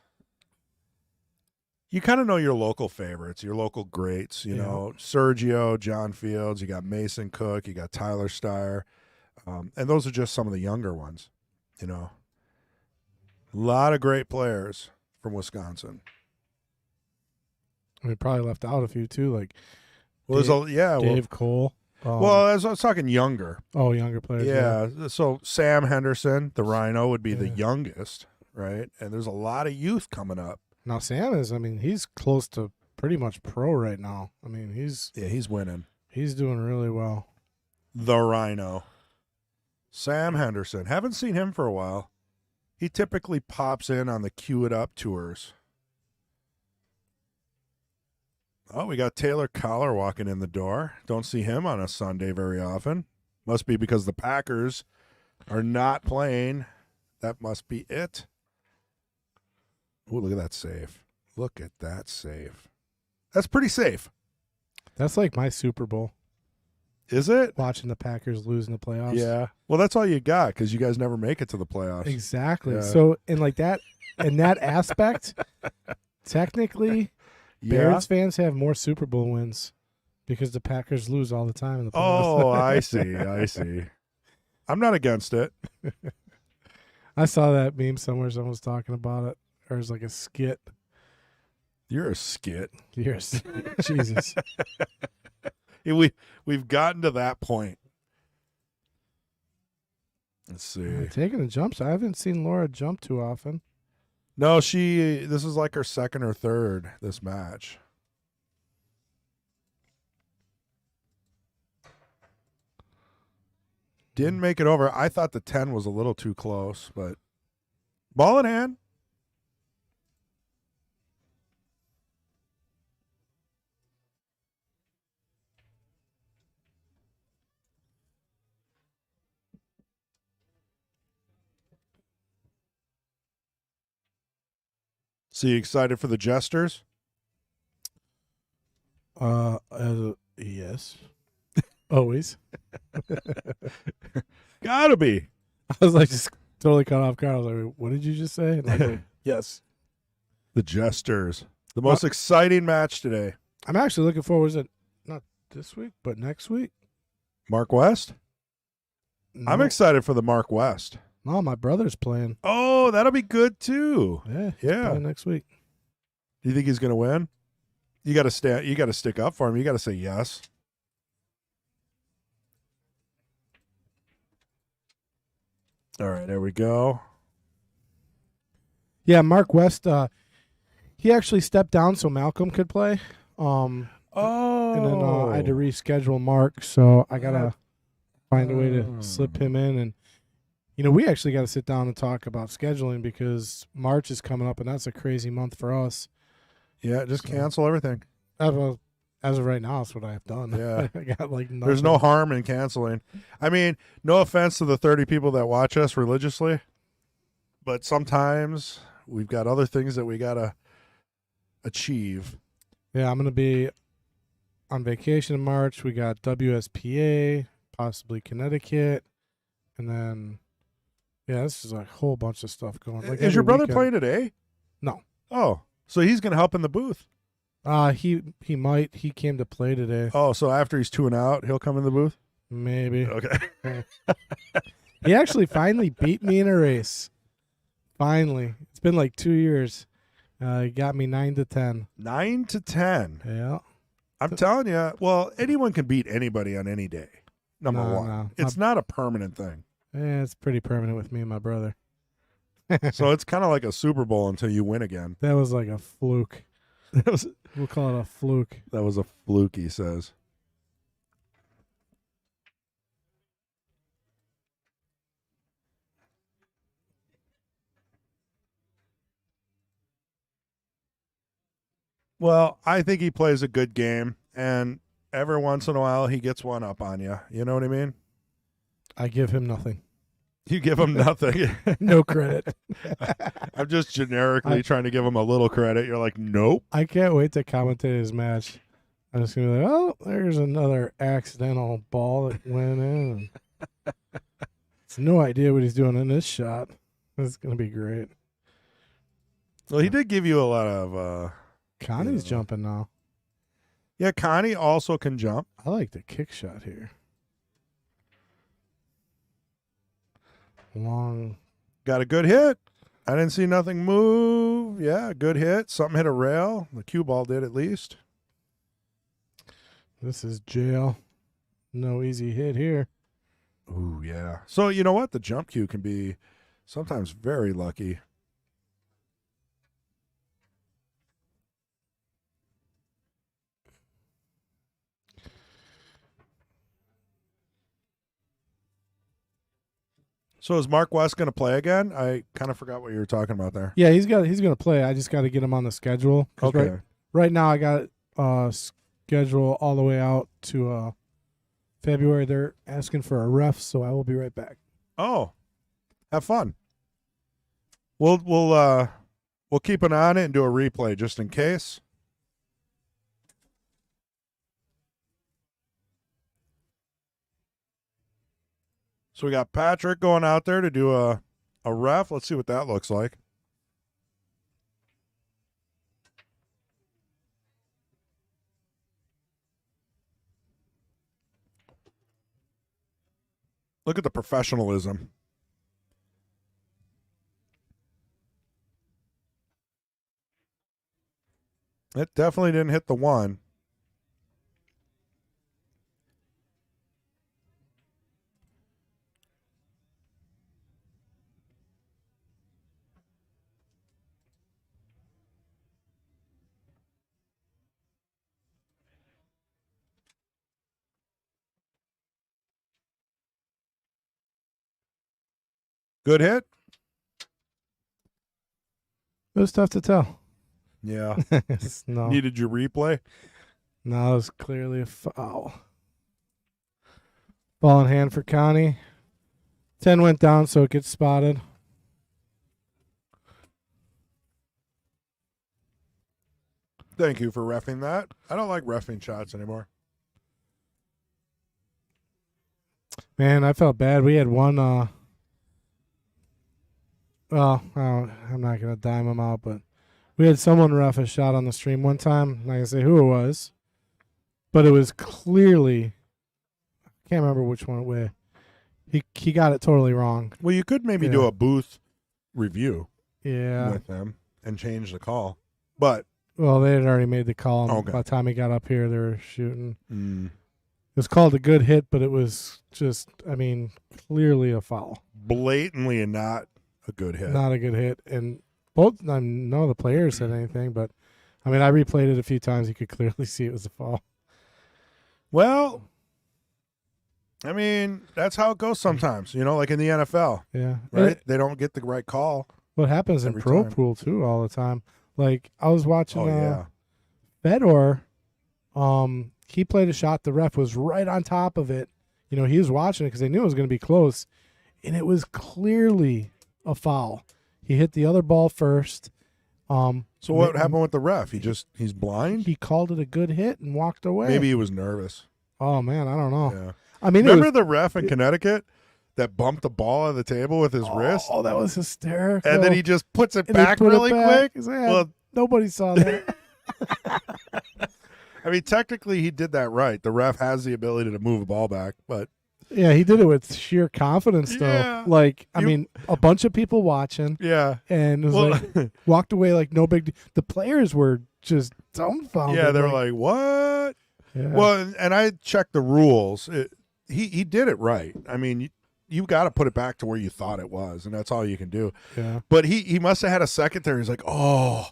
you kind of know your local favorites, your local greats. You know, Sergio, John Fields. You got Mason Cook. You got Tyler Steyer, and those are just some of the younger ones. You know, a lot of great players from Wisconsin. We probably left out a few too, like Dave Cole. Well, as I was talking younger. Oh, younger players. Yeah. So Sam Henderson, the Rhino, would be the youngest, right? And there's a lot of youth coming up. Now Sam is, he's close to pretty much pro right now. He's winning. He's doing really well. The Rhino. Sam Henderson. Haven't seen him for a while. He typically pops in on the Cue It Up tours. Oh, we got Taylor Collar walking in the door. Don't see him on a Sunday very often. Must be because the Packers are not playing. That must be it. Oh, look at that save. Look at that save. That's pretty safe. That's like my Super Bowl. Is it? Watching the Packers lose in the playoffs. Yeah. Well, that's all you got because you guys never make it to the playoffs. Exactly. Yeah. So in that aspect, technically, Bears fans have more Super Bowl wins because the Packers lose all the time in the playoffs. Oh, I see. I see. I'm not against it. I saw that meme somewhere. Someone was talking about it. Or it's like a skit. You're a skit. Jesus. We've gotten to that point. Let's see. Taking a jump shot. I haven't seen Laura jump too often. No, this is like her second or third this match. Didn't make it over. I thought the 10 was a little too close, but ball in hand. So you excited for the Jesters? Yes. Always. Gotta be. I was like just totally caught off guard. I was like, what did you just say? And I was like, yes. The Jesters. The most exciting match today. I'm actually looking forward. Is it not this week, but next week? Mark West? No. I'm excited for the Mark West. No, my brother's playing. Oh, that'll be good too. Yeah. Yeah. Next week. Do you think he's going to win? You got to stand. You got to stick up for him. You got to say yes. All right, there we go. Yeah, Mark West. He actually stepped down so Malcolm could play. And then I had to reschedule Mark, so I gotta find a way to slip him in. And we actually got to sit down and talk about scheduling because March is coming up, and that's a crazy month for us. Yeah, just cancel everything. As of right now, that's what I've done. Yeah. I got nothing. There's no harm in canceling. I mean, no offense to the 30 people that watch us religiously, but sometimes we've got other things that we got to achieve. Yeah, I'm going to be on vacation in March. We got WSPA, possibly Connecticut, and then, this is a whole bunch of stuff going. Like is your brother playing today? No. Oh, so he's going to help in the booth. He might. He came to play today. Oh, so after he's 2 and out, he'll come in the booth? Maybe. Okay. He actually finally beat me in a race. Finally. It's been like 2 years. He got me 9-10. 9-10. Yeah. I'm telling you, well, anyone can beat anybody on any day. Number one. No. It's not a permanent thing. It's pretty permanent with me and my brother. So it's kind of like a Super Bowl until you win again. That was like a fluke. We'll call it a fluke. That was a fluke, he says. Well, I think he plays a good game, and every once in a while he gets one up on you. You know what I mean? I give him nothing. You give him nothing. No credit. I'm just generically trying to give him a little credit. You're like, nope. I can't wait to commentate his match. I'm just going to be like, oh, there's another accidental ball that went in. no idea what he's doing in this shot. This is gonna be great. Well, he did give you a lot of. Connie's jumping now. Yeah, Connie also can jump. I like the kick shot here. Long. Got a good hit. I didn't see nothing move. Yeah, good hit. Something hit a rail. The cue ball did at least. This is jail. No easy hit here. Ooh, yeah. So you know what? The jump cue can be sometimes very lucky. So is Mark West going to play again? I kind of forgot what you were talking about there. Yeah, he's gonna play. I just got to get him on the schedule. 'Cause Okay. Right now, I got schedule all the way out to February. They're asking for a ref, so I will be right back. Oh, have fun. We'll keep an eye on it and do a replay just in case. So we got Patrick going out there to do a ref. Let's see what that looks like. Look at the professionalism. It definitely didn't hit the one. Good hit? It was tough to tell. Yeah. No, Needed your replay? no, it was clearly a foul. Ball in hand for Connie. 10 went down, so it gets spotted. Thank you for reffing that. I don't like reffing shots anymore. Man, I felt bad. We had one. Well, I'm not gonna dime him out, but we had someone ref a shot on the stream one time. I'm not gonna say who it was, but it was clearly. I can't remember which one it was. He got it totally wrong. Well, you could maybe do a booth review Yeah. with them and change the call. But Well, they had already made the call. And Okay. By the time he got up here, they were shooting. mm, It was called a good hit, but it was just, clearly a foul. blatantly not a good hit. Not a good hit. And none of the players said anything, but I replayed it a few times. You could clearly see it was a foul. Well, that's how it goes sometimes, like in the NFL, Yeah. right? They don't get the right call. What happens in Every Pro time. Pool, too, all the time. Like, I was watching Oh, yeah. Fedor. He played a shot. The ref was right on top of it. He was watching it because they knew it was going to be close. And it was clearly a foul. He hit the other ball first. So what happened with the ref? He's blind? He called it a good hit and walked away. Maybe he was nervous. Oh, man, I don't know. Yeah. Remember the ref in Connecticut that bumped the ball on the table with his wrist? Oh, that was hysterical. And then he just puts it And they back put it really back. quick? He's like, "Yeah, Well, nobody saw that. technically he did that right. The ref has the ability to move a ball back, but Yeah, he did it with sheer confidence, though. Yeah. Like, a bunch of people watching, yeah. and it was walked away like no big. The players were just dumbfounded. Yeah, they were like, "What?" Yeah. Well, and I checked the rules. He did it right. You got to put it back to where you thought it was, and that's all you can do. yeah, But he must have had a second there. He's like, "Oh,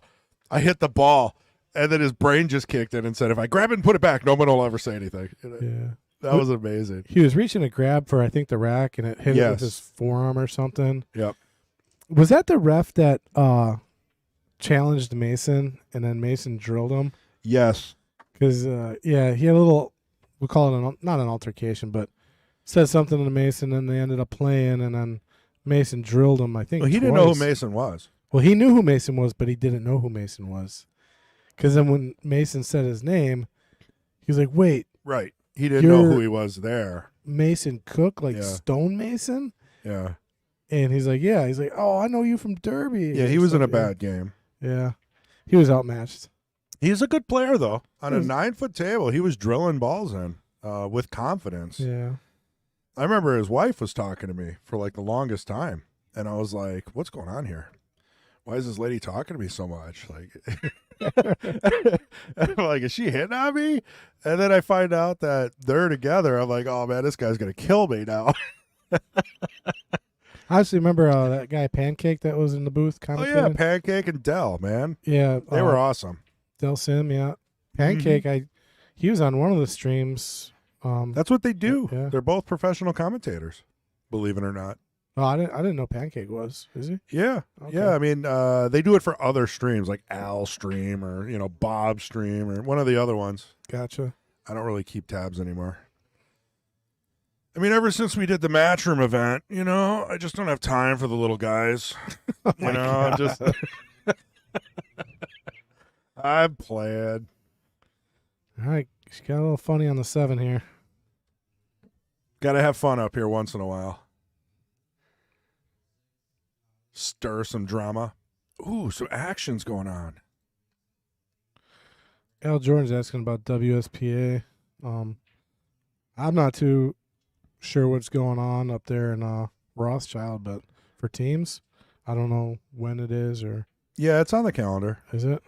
I hit the ball," and then his brain just kicked in and said, "If I grab it and put it back, no one will ever say anything." yeah. That was amazing. He was reaching a grab for, I think, the rack, and it hit it Yes. with his forearm or something. Yep. Was that the ref that challenged Mason, and then Mason drilled him? Yes. Because, he had a little, we'll call it not an altercation, but said something to Mason, and they ended up playing, and then Mason drilled him, I think, Well, he didn't know who twice. Mason was. Well, he knew who Mason was, but he didn't know who Mason was. Because then when Mason said his name, he was like, wait, Right. He didn't know You're- who he was there. Mason Cook, like Yeah. Stone Mason? Yeah. And he's like, yeah. He's like, oh, I know you from Derby. Yeah, he was in a bad game. Yeah. He was outmatched. He's a good player, though. On He a was- 9-foot table, he was drilling balls in with confidence. Yeah. I remember his wife was talking to me for like the longest time. And I was like, what's going on here? Why is this lady talking to me so much? Like, I'm like, is she hitting on me? And then I find out that they're together. I'm like, oh man, this guy's going to kill me now. I actually remember that guy Pancake that was in the booth Oh, commentating. yeah, Pancake and Dell, man. Yeah. They were awesome. Del Sim, yeah. Pancake, he was on one of the streams. That's what they do. Yeah. They're both professional commentators, believe it or not. Oh, I didn't know Pancake was. Is he? Yeah. Okay. Yeah, I mean, they do it for other streams like Al Stream or, Bob Stream or one of the other ones. Gotcha. I don't really keep tabs anymore. I mean, ever since we did the Matchroom event, I just don't have time for the little guys. Just I'm playing. All right. She got a little funny on the 7 here. Got to have fun up here once in a while. Stir some drama. Ooh, some action's going on. Al Jordan's asking about WSPA. I'm not too sure what's going on up there in Rothschild, but for teams, I don't know when it is or Yeah, it's on the calendar. is it?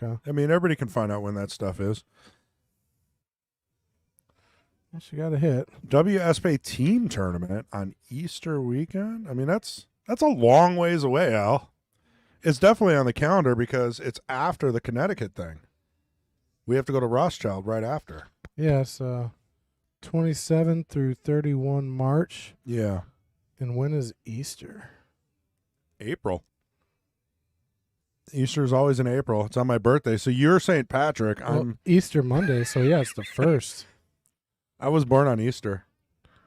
Okay. I mean, everybody can find out when that stuff is. Well, she got a hit. WSPA team tournament on Easter weekend. I mean, that's a long ways away, Al. It's definitely on the calendar because it's after the Connecticut thing. We have to go to Rothschild right after. Yes, 27 through 31 March. Yeah. And when is Easter? April. Easter is always in April. It's on my birthday. So you're St. Patrick. Well, Easter Monday, so yeah, it's the 1st. I was born on Easter.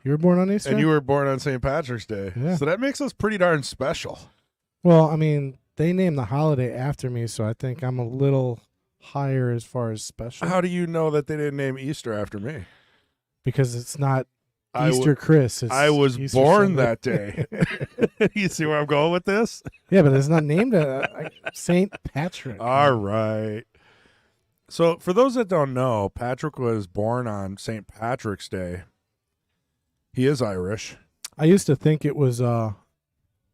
You were born on Easter? And you were born on St. Patrick's Day. Yeah. So that makes us pretty darn special. Well, I mean, they named the holiday after me, so I think I'm a little higher as far as special. How do you know that they didn't name Easter after me? Because it's not I Easter Chris. It's I was Easter born Sunday. that day. You see where I'm going with this? Yeah, but it's not named St. Patrick. All right. So for those that don't know, Patrick was born on St. Patrick's Day. He is Irish. I used to think it was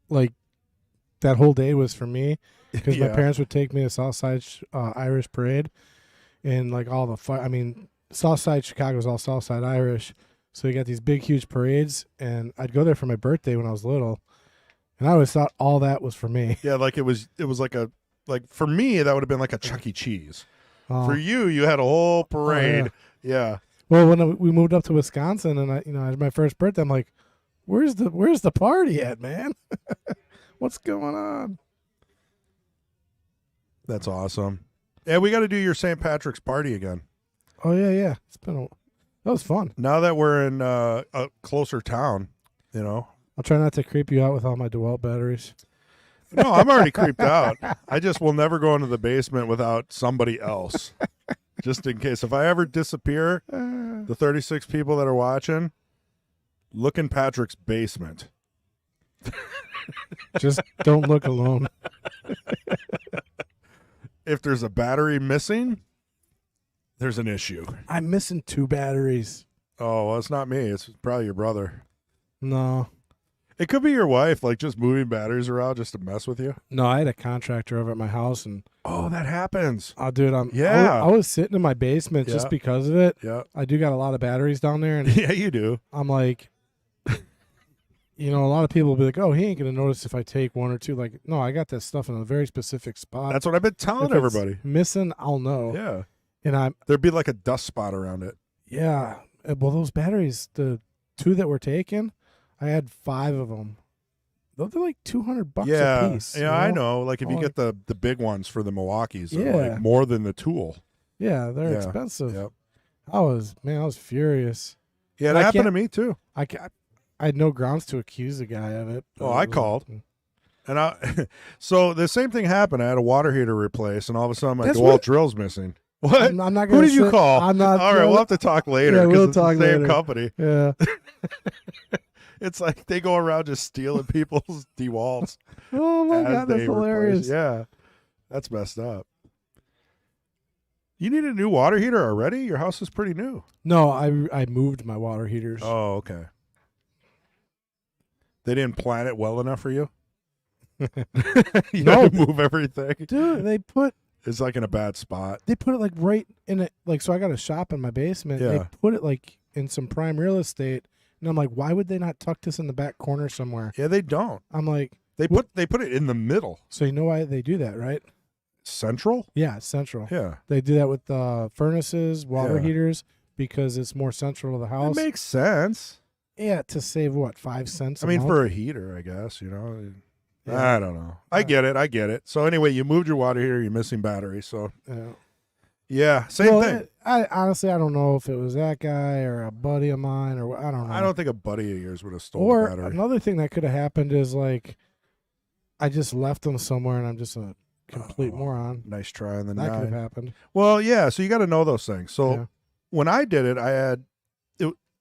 like that whole day was for me because my Yeah. parents would take me to Southside Irish Parade and like all the I mean, Southside Chicago is all Southside Irish. So you got these big, huge parades, and I'd go there for my birthday when I was little, and I always thought all that was for me. Yeah, like it was like for me that would have been like a Chuck E. Cheese. Uh, For you had a whole parade. Yeah. Well, when we moved up to Wisconsin, and I had my first birthday, I'm like, "Where's the party at, man? What's going on?" That's awesome. Yeah, we got to do your St. Patrick's party again. Oh yeah. That was fun. Now that we're in a closer town, I'll try not to creep you out with all my DeWalt batteries. No, I'm already creeped out. I just will never go into the basement without somebody else. Just in case. If I ever disappear, the 36 people that are watching, look in Patrick's basement. Just don't look alone. If there's a battery missing, there's an issue. I'm missing 2 batteries. Oh, well, it's not me. It's probably your brother. No, It could be your wife, like just moving batteries around just to mess with you. I had a contractor over at my house, and Oh, that happens. dude, Yeah. I was sitting in my basement just Yeah. because of it. Yeah. I do got a lot of batteries down there, and Yeah, you do. I'm like, a lot of people will be like, "Oh, he ain't gonna notice if I take 1 or 2." Like, no, I got that stuff in a very specific spot. That's what I've been telling If it's everybody. missing, I'll know. Yeah. And There'd be like a dust spot around it. yeah. Well, those batteries, the 2 that were taken, I had 5 of them. Those are like $200 Yeah. a piece. Yeah, I know. Like if you Oh, get the big ones for the Milwaukees, they're Yeah. like more than the tool. Yeah, they're Yeah. expensive. Yep. I was furious. Yeah, And that I happened to can't- me too. I had no grounds to accuse the guy of it. Oh, I called. And so the same thing happened. I had a water heater replaced, and all of a sudden my That's DeWalt what- drill's missing. What? I'm not Who gonna did you sit- call? I'm not. All right, we'll have to talk later Yeah, because we'll it's the talk same later. company. Yeah. It's like they go around just stealing people's DeWalts. Oh my as god, they that's replace- hilarious. Yeah, that's messed up. You need a new water heater already? Your house is pretty new. No, I moved my water heaters. Oh, okay. They didn't plan it well enough for you? You No. had to move everything. Dude, they put It's like in a bad spot. it like right in it. Like, so I got a shop in my basement. They Yeah. put it like in some prime real estate, and I'm like, why would they not tuck this in the back corner somewhere? Yeah, they don't. I'm like, They put it in the middle. so you know why they do that, right? Central? Yeah, it's central. Yeah. They do that with furnaces, water Yeah. heaters, because it's more central to the It house. makes sense. Yeah, to save what, 5 cents? I a mean, month? for a heater, I guess, you know. Yeah. I don't know. I get it. So anyway, you moved your water heater, you're missing battery. So yeah, same thing. I honestly, I don't know if it was that guy or a buddy of mine or I don't know. I don't think a buddy of yours would have stolen Or the battery. another thing that could have happened is like, I just left them somewhere and I'm just a complete moron. Nice try on the That could have 9. happened. Well, yeah, so you got to know those things. So Yeah. when I did it,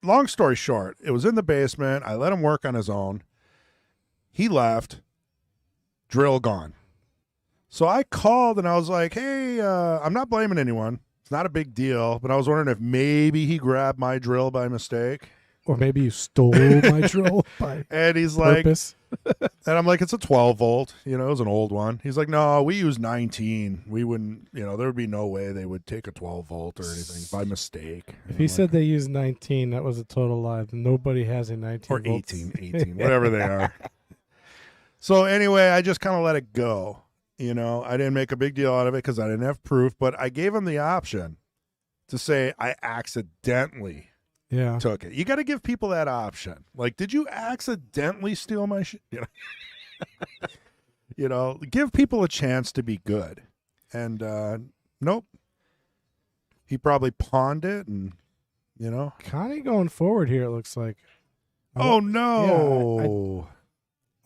long story short, it was in the basement. I let him work on his own. He left, drill gone. So I called and I was like, hey, I'm not blaming anyone. It's not a big deal, but I was wondering if maybe he grabbed my drill by mistake. Or maybe you stole my drill by And he's like, purpose. and I'm like, it's a 12 volt, it was an old one. He's like, no, we use 19. We wouldn't, there would be no way they would take a 12 volt or anything by mistake. If he said they used 19, that was a total lie. Nobody has a 19 or volts. 18, whatever they are. So anyway, I just kind of let it go. I didn't make a big deal out of it because I didn't have proof, but I gave him the option to say I accidentally Yeah. took it. You got to give people that option. Like, did you accidentally steal my shit? Give people a chance to be good. And nope. He probably pawned it and, Connie going forward here, it looks like. Oh, no.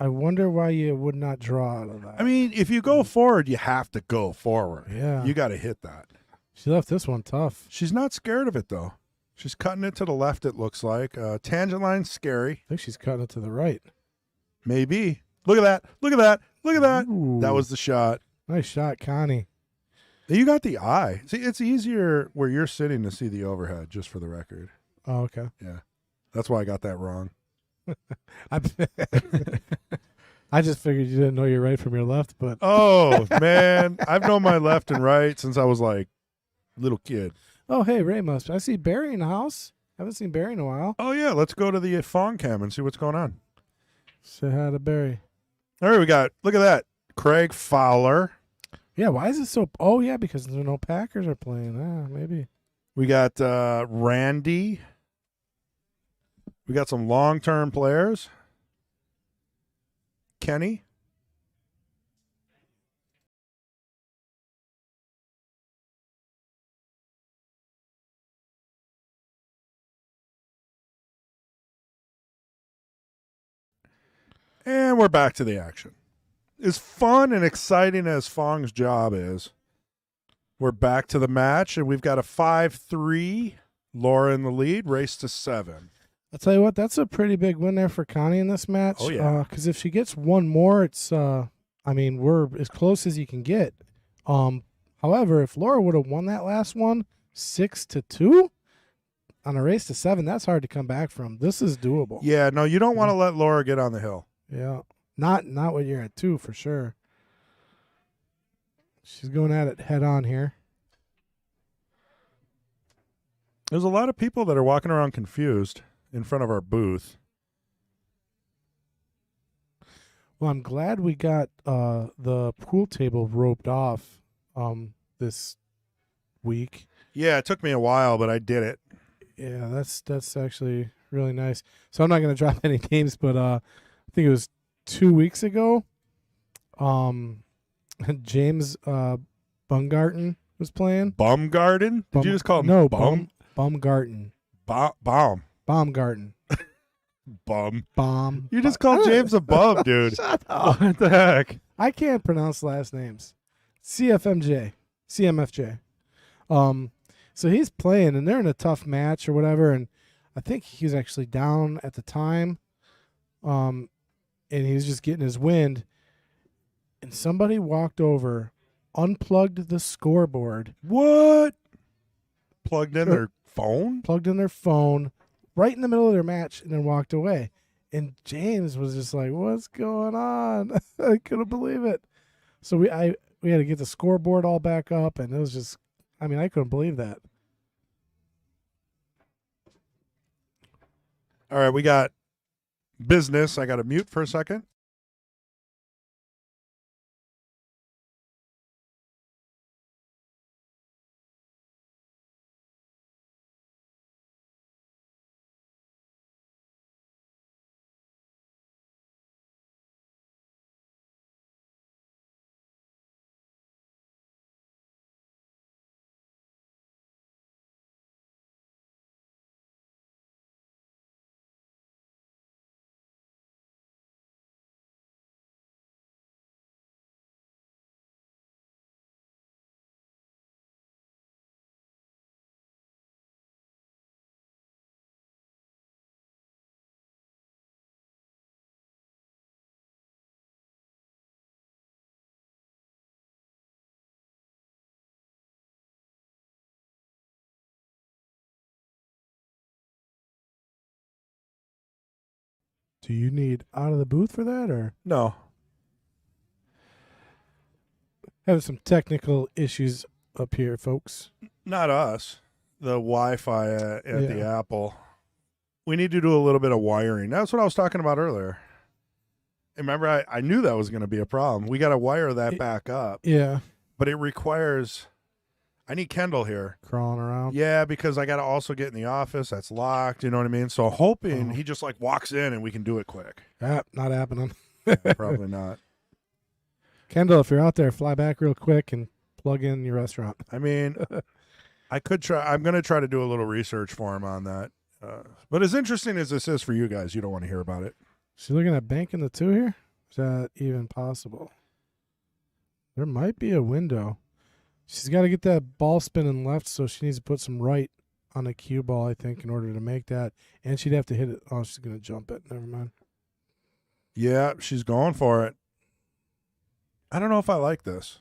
I wonder why you would not draw out of that. I mean, if you go forward, you have to go forward. Yeah. You got to hit that. She left this one tough. She's not scared of it, though. She's cutting it to the left, it looks like. Tangent line's scary. I think she's cutting it to the right. Maybe. Look at that. Look at that. Look at that. Ooh. That was the shot. Nice shot, Connie. You got the eye. See, it's easier where you're sitting to see the overhead, just for the record. Oh, okay. Yeah. That's why I got that wrong. I just figured you didn't know your right from your left, but Oh, man. I've known my left and right since I was like little kid. oh, hey, Ramos, I see Barry in the house. Haven't seen Barry in a while. Oh, yeah. Let's go to the phone cam and see what's going on. Say hi to Barry. All right, look at that. Craig Fowler. Yeah, why is it so? Oh, yeah, because there no Packers are playing. Maybe. We got Randy. We got some long-term players. Kenny. And we're back to the action. As fun and exciting as Fong's job is, we're back to the match, and we've got a 5-3. Laura in the lead, race to 7. I'll tell you what, that's a pretty big win there for Connie in this match. Oh, yeah. Because if she gets one more, it's we're as close as you can get. However, if Laura would have won that last one 6-2 on a race to 7, that's hard to come back from. This is doable. Yeah, no, you don't want to let Laura get on the hill. Yeah. Not when you're at 2 for sure. She's going at it head on here. There's a lot of people that are walking around confused in front of our booth. Well, I'm glad we got the pool table roped off this week. Yeah, it took me a while, but I did it. Yeah, that's actually really nice. So I'm not going to drop any names, but I think it was 2 weeks ago. James Bumgarten was playing. Bumgarden? Did you just call him no Bum? Bumgarten? Bomb. Baumgarten. Bum. Bomb. You just called James a bum, dude. Shut up. What the heck? I can't pronounce last names. CMFJ. So he's playing, and they're in a tough match or whatever, and I think he was actually down at the time. and he was just getting his wind, and somebody walked over, unplugged the scoreboard, What? Plugged in Sure. their phone? plugged in their phone right in the middle of their match, and then walked away. And James was just like, "What's going on?" I couldn't believe it. So we had to get the scoreboard all back up, and it was just, I mean, I couldn't believe that. All right, we got business. I got to mute for a second. Do you need out of the booth for that, or No. having some technical issues up here, folks? Not us. The Wi-Fi at the Yeah. Apple. We need to do a little bit of wiring. That's what I was talking about earlier. Remember, I knew that was going to be a problem. We got to wire that back up, Yeah, but it requires. I need Kendall here. crawling around. Yeah, because I got to also get in the office. That's locked. You know what I mean? So hoping Oh. he just like walks in and we can do it quick. Not happening. Probably not. Kendall, if you're out there, fly back real quick and plug in your restaurant. I mean, I could try. I'm going to try to do a little research for him on that. But as interesting as this is for you guys, you don't want to hear about it. She's looking at banking the two here. Is that even possible? There might be a window. She's got to get that ball spinning left, so she needs to put some right on the cue ball, I think, in order to make that. And she'd have to hit it. Oh, she's going to jump it. Never mind. Yeah, she's going for it. I don't know if I like this.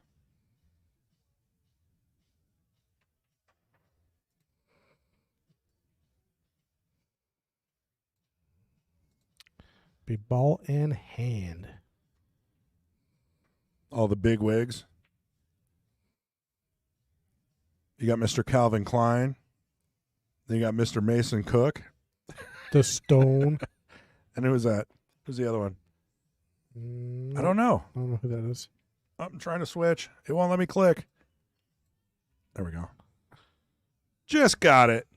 Be ball in hand. All the big wigs. You got Mr. Calvin Klein. Then you got Mr. Mason Cook. The stone. And who was that? Who's the other one? I don't know. I don't know who that is. I'm trying to switch. It won't let me click. There we go. Just got it.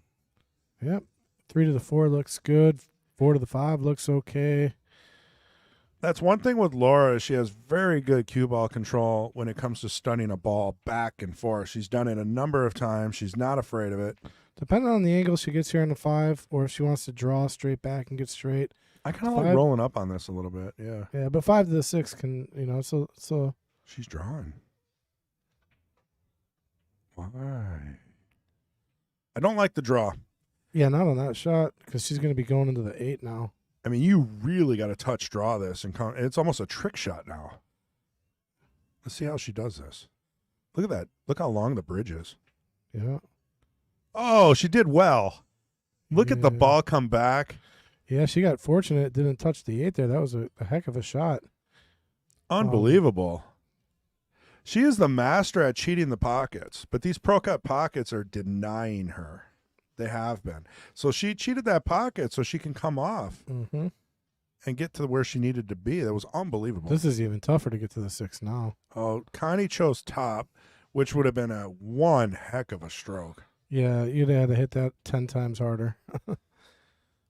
Yep. 3 to the 4 looks good. 4 to the 5 looks okay. That's one thing with Laura. She has very good cue ball control when it comes to stunning a ball back and forth. She's done it a number of times. She's not afraid of it. Depending on the angle she gets here on the 5, or if she wants to draw straight back and get straight. I kind of like 5 rolling up on this a little bit. Yeah. Yeah, but 5 to the 6 can, so She's drawing. Why? I don't like the draw. yeah, not on that shot because she's going to be going into the 8 now. I mean, you really got to touch draw this, and it's almost a trick shot now. Let's see how she does this. Look at that. Look how long the bridge is. Yeah. Oh, she did well. Look at the Yeah. ball come back. Yeah, she got fortunate. It didn't touch the 8 there. That was a heck of a shot. Unbelievable. She is the master at cheating the pockets, but these Pro Cut pockets are denying her. They have been. So she cheated that pocket so she can come off Mm-hmm. and get to where she needed to be. That was unbelievable. This is even tougher to get to the 6 now. Oh, Connie chose top, which would have been a one heck of a stroke. Yeah, you'd have to hit that 10 times harder.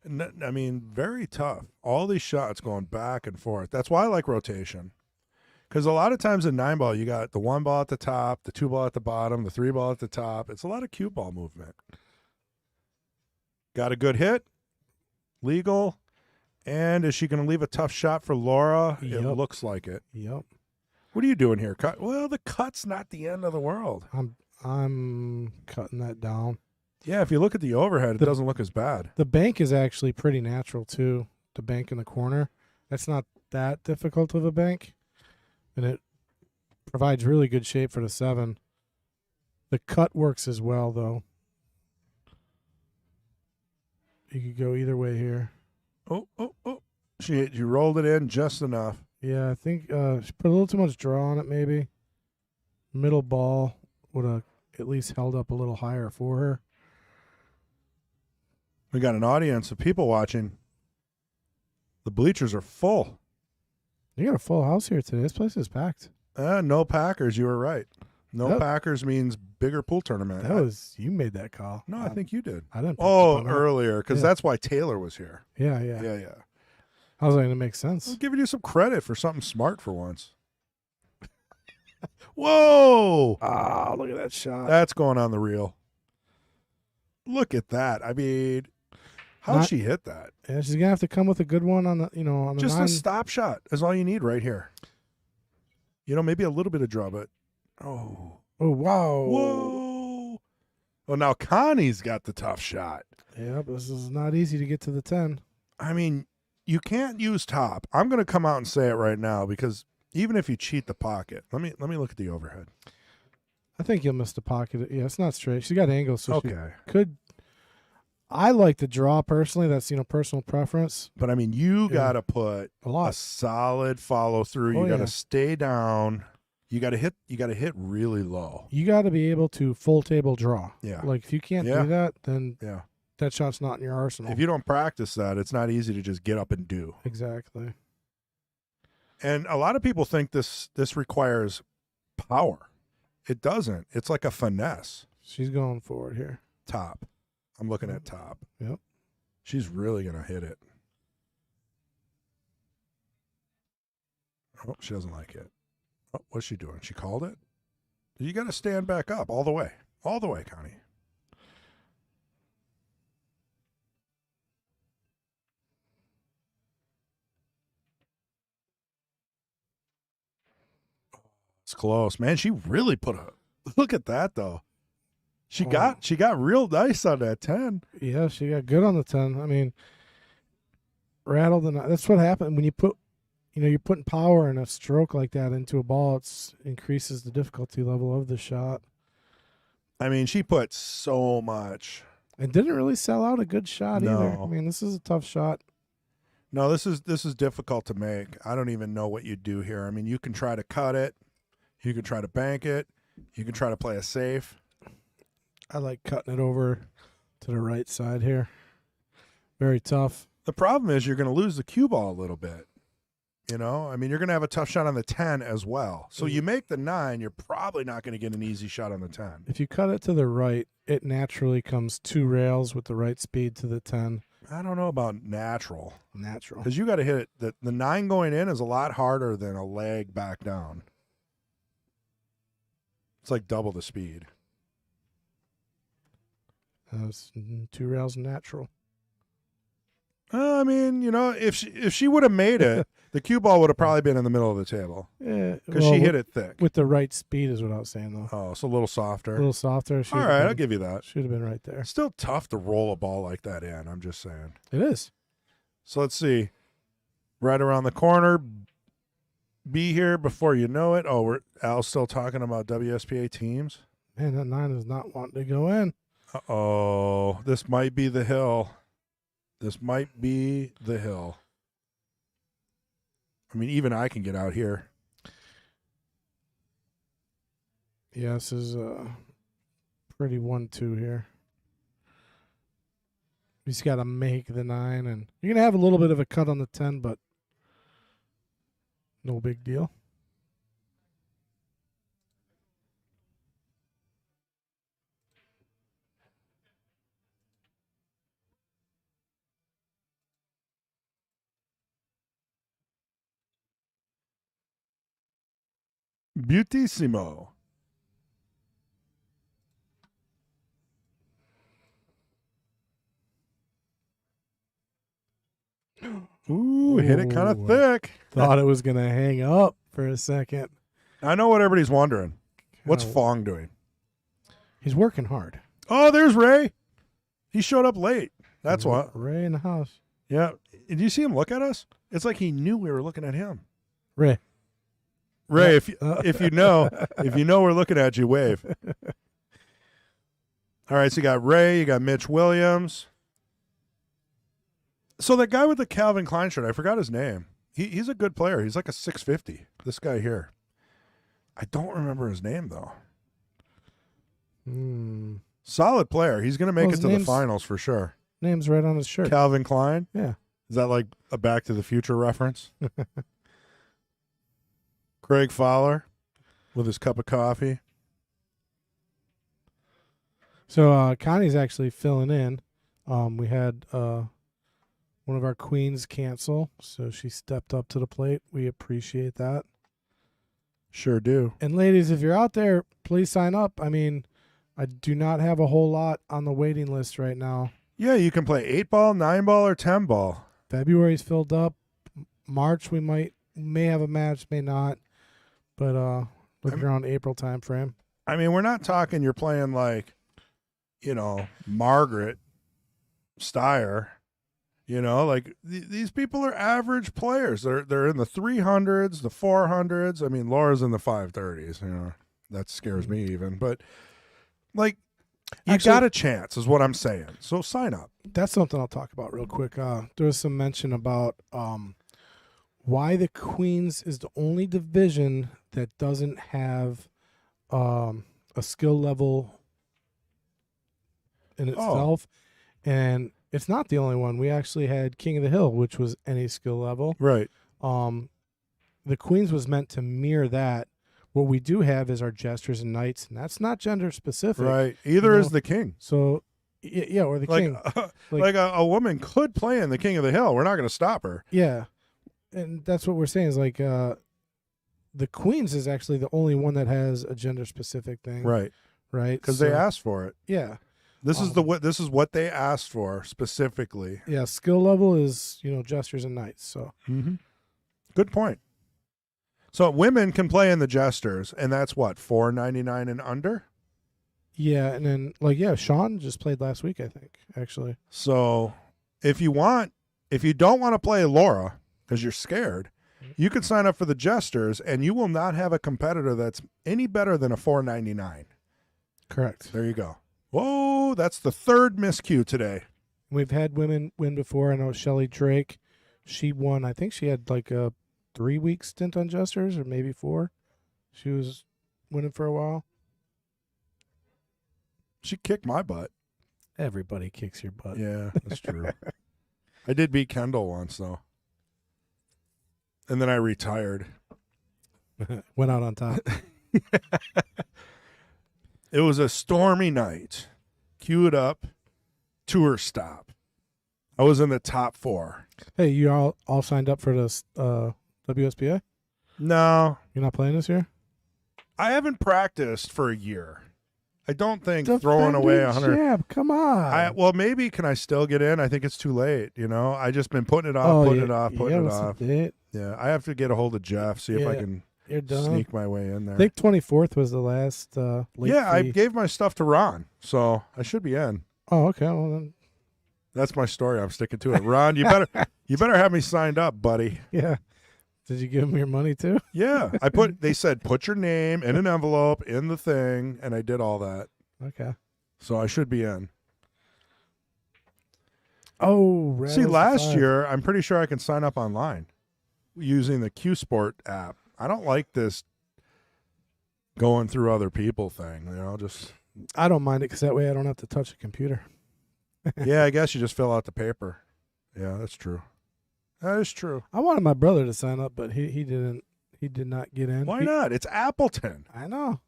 I mean, very tough. All these shots going back and forth. That's why I like rotation. Because a lot of times in 9-ball, you got the 1 ball at the top, the 2 ball at the bottom, the 3 ball at the top. It's a lot of cue ball movement. Got a good hit, legal, and is she going to leave a tough shot for Laura? It Yep. looks like it. Yep. What are you doing here? Well, the cut's not the end of the world. I'm cutting that down. Yeah, if you look at the overhead, it doesn't look as bad. The bank is actually pretty natural too. The bank in the corner. That's not that difficult of a bank, and it provides really good shape for the 7. The cut works as well, though. You could go either way here. Oh. She rolled it in just enough. Yeah, I think she put a little too much draw on it, maybe. Middle ball would have at least held up a little higher for her. We got an audience of people watching. The bleachers are full. You got a full house here today. This place is packed. No Packers. You were right. No Packers means bigger pool tournament. That was you made that call. No, I think you did. I didn't. Oh, earlier, because that's why Taylor was here. Yeah. I was like, it makes sense. I'm giving you some credit for something smart for once. Whoa! Ah, look at that shot. That's going on the reel. Look at that. I mean, how'd she hit that? Yeah, she's gonna have to come with a good one on the, on the Just 9. a stop shot is all you need right here. Maybe a little bit of draw, but Oh, wow. Whoa! Well, now Connie's got the tough shot. Yep, this is not easy to get to the 10. I mean, you can't use top. I'm going to come out and say it right now because even if you cheat the pocket, let me look at the overhead. I think you'll miss the pocket. Yeah, it's not straight. She got angles, so Okay. she could. I like the draw personally. That's personal preference. But I mean, you got to put A lot. a solid follow through. Oh, You got to yeah. stay down. You got to hit. You got to hit really low. You got to be able to full table draw. Yeah. Like if you can't Yeah. do that, then Yeah. that shot's not in your arsenal. If you don't practice that, it's not easy to just get up and do. Exactly. And a lot of people think this requires power. It doesn't. It's like a finesse. She's going forward here. Top. I'm looking at top. Yep. She's really going to hit it. Oh, she doesn't like it. Oh, what's she doing? She called it? You got to stand back up all the way. All the way, Connie. It's close. Man, she really put a look at that though. She got real nice on that 10. Yeah, she got good on the 10. I mean, rattled and that's what happened when you put, you're putting power in a stroke like that into a ball. It increases the difficulty level of the shot. I mean, she put so much. And didn't really sell out a good shot either. No. I mean, this is a tough shot. No, this is difficult to make. I don't even know what you do here. I mean, you can try to cut it. You can try to bank it. You can try to play a safe. I like cutting it over to the right side here. Very tough. The problem is you're going to lose the cue ball a little bit. I mean, you're going to have a tough shot on the 10 as well. So you make the 9, you're probably not going to get an easy shot on the 10. If you cut it to the right, it naturally comes 2 rails with the right speed to the 10. I don't know about natural. Natural. Because you got to hit it. The 9 going in is a lot harder than a leg back down. It's like double the speed. It's 2 rails natural. I mean, if she would have made it, the cue ball would have probably been in the middle of the table. Yeah, Because she hit it thick. with the right speed is what I was saying though. Oh, it's a little softer. A little softer. All right, I'll give you that. Should have been right there. It's still tough to roll a ball like that in, I'm just saying. It is. So let's see. Right around the corner. Be here before you know it. Oh, Al's still talking about WSPA teams. Man, that 9 is not wanting to go in. Uh-oh. This might be the hill. This might be the hill. I mean, even I can get out here. Yeah, this is pretty 1-2 here. You just got to make the 9, and you're going to have a little bit of a cut on the 10, but no big deal. Beautissimo. Ooh, hit it kind of Ooh. thick. Thought it was going to hang up for a second. I know what everybody's wondering. What's Kinda- Fong doing? He's working hard. Oh, there's Ray. He showed up late. That's what. Ray in the house. Yeah. Did you see him look at us? It's like he knew we were looking at him. Ray. Ray, if you know we're looking at you, wave. All right, so you got Ray, you got Mitch Williams. So that guy with the Calvin Klein shirt, I forgot his name. He's a good player. He's like a 650. This guy here. I don't remember his name though. Solid player. He's going to make it to the finals for sure. Name's right on his shirt. Calvin Klein? Yeah. Is that like a Back to the Future reference? Craig Fowler with his cup of coffee. So Connie's actually filling in. We had one of our queens cancel, so she stepped up to the plate. We appreciate that. Sure do. And ladies, if you're out there, please sign up. I mean, I do not have a whole lot on the waiting list right now. Yeah, you can play 8-ball, 9-ball, or 10-ball. February's filled up. March we may have a match, may not. But looking around April time frame. I mean, we're not talking you're playing like, Margaret Steyer. Like these people are average players. They're in the 300s, the 400s. I mean, Laura's in the 530s. That scares me even. But like, you got a chance, is what I'm saying. So sign up. That's something I'll talk about real quick. There was some mention about why the Queens is the only division that doesn't have a skill level in itself, and it's not the only one. We actually had King of the Hill, which was any skill level. Right. The Queens was meant to mirror that. What we do have is our Jesters and Knights, and that's not gender specific. Right. Either is the King. So, yeah, or the King. Like a woman could play in the King of the Hill. We're not going to stop her. Yeah. And that's what we're saying is like the Queens is actually the only one that has a gender specific thing. Right. Right. Because they asked for it. Yeah. This is what they asked for specifically. Yeah. Skill level is, Jesters and Knights. So. Good point. So women can play in the Jesters, and that's what, $4.99 and under? Yeah, and then Sean just played last week, I think, actually. So if you don't want to play Laura because you're scared, you can sign up for the Jesters, and you will not have a competitor that's any better than a $4.99. Correct. There you go. Whoa, that's the third miscue today. We've had women win before. I know Shelly Drake, she won. I think she had like a 3-week stint on Jesters, or maybe 4. She was winning for a while. She kicked my butt. Everybody kicks your butt. Yeah, that's true. I did beat Kendall once, though. And then I retired. Went out on top. It was a stormy night. Cue it up. Tour stop. I was in the top 4. Hey, you all signed up for this WSPA? No. You're not playing this year? I haven't practiced for a year. I don't think throwing away 100. Jab, come on. Well, maybe can I still get in? I think it's too late. I just been putting it off, putting it off. Yeah, I have to get a hold of Jeff, see if I can sneak my way in there. I think 24th was the last late fee. I gave my stuff to Ron, so I should be in. Oh, okay. Well, then. That's my story. I'm sticking to it. Ron, you better have me signed up, buddy. Yeah. Did you give them your money too? Yeah. They said put your name in an envelope in the thing, and I did all that. Okay. So I should be in. Oh, see, last year, I'm pretty sure I can sign up online using the Q Sport app. I don't like this going through other people thing, just. I don't mind it because that way I don't have to touch a computer. Yeah, I guess you just fill out the paper. Yeah, that's true. That is true. I wanted my brother to sign up, but he didn't. He did not get in. Why not? It's Appleton. I know.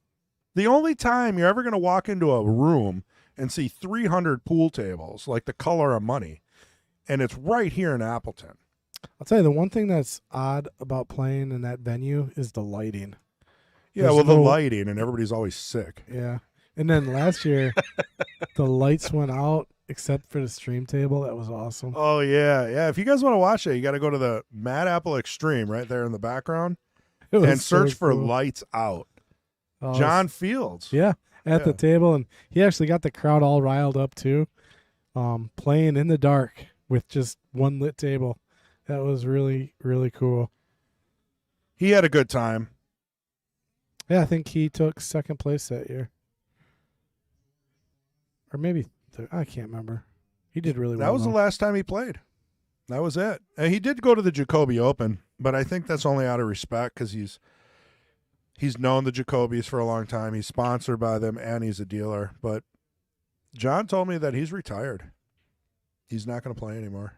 The only time you're ever going to walk into a room and see 300 pool tables, like the color of money, and it's right here in Appleton. I'll tell you, the one thing that's odd about playing in that venue is the lighting. Yeah, the lighting, and everybody's always sick. Yeah. And then last year, the lights went out except for the stream table. That was awesome. Oh, yeah. Yeah, if you guys want to watch it, you got to go to the Mad Apple Extreme right there in the background and search for Lights Out. Oh, John Fields. Yeah, at the table. And he actually got the crowd all riled up, too, playing in the dark with just one lit table. That was really, really cool. He had a good time. Yeah, I think he took second place that year. Or maybe I can't remember. He did really well. That was the last time he played. That was it. And he did go to the Jacoby Open, but I think that's only out of respect because he's known the Jacobys for a long time. He's sponsored by them, and he's a dealer. But John told me that he's retired. He's not going to play anymore.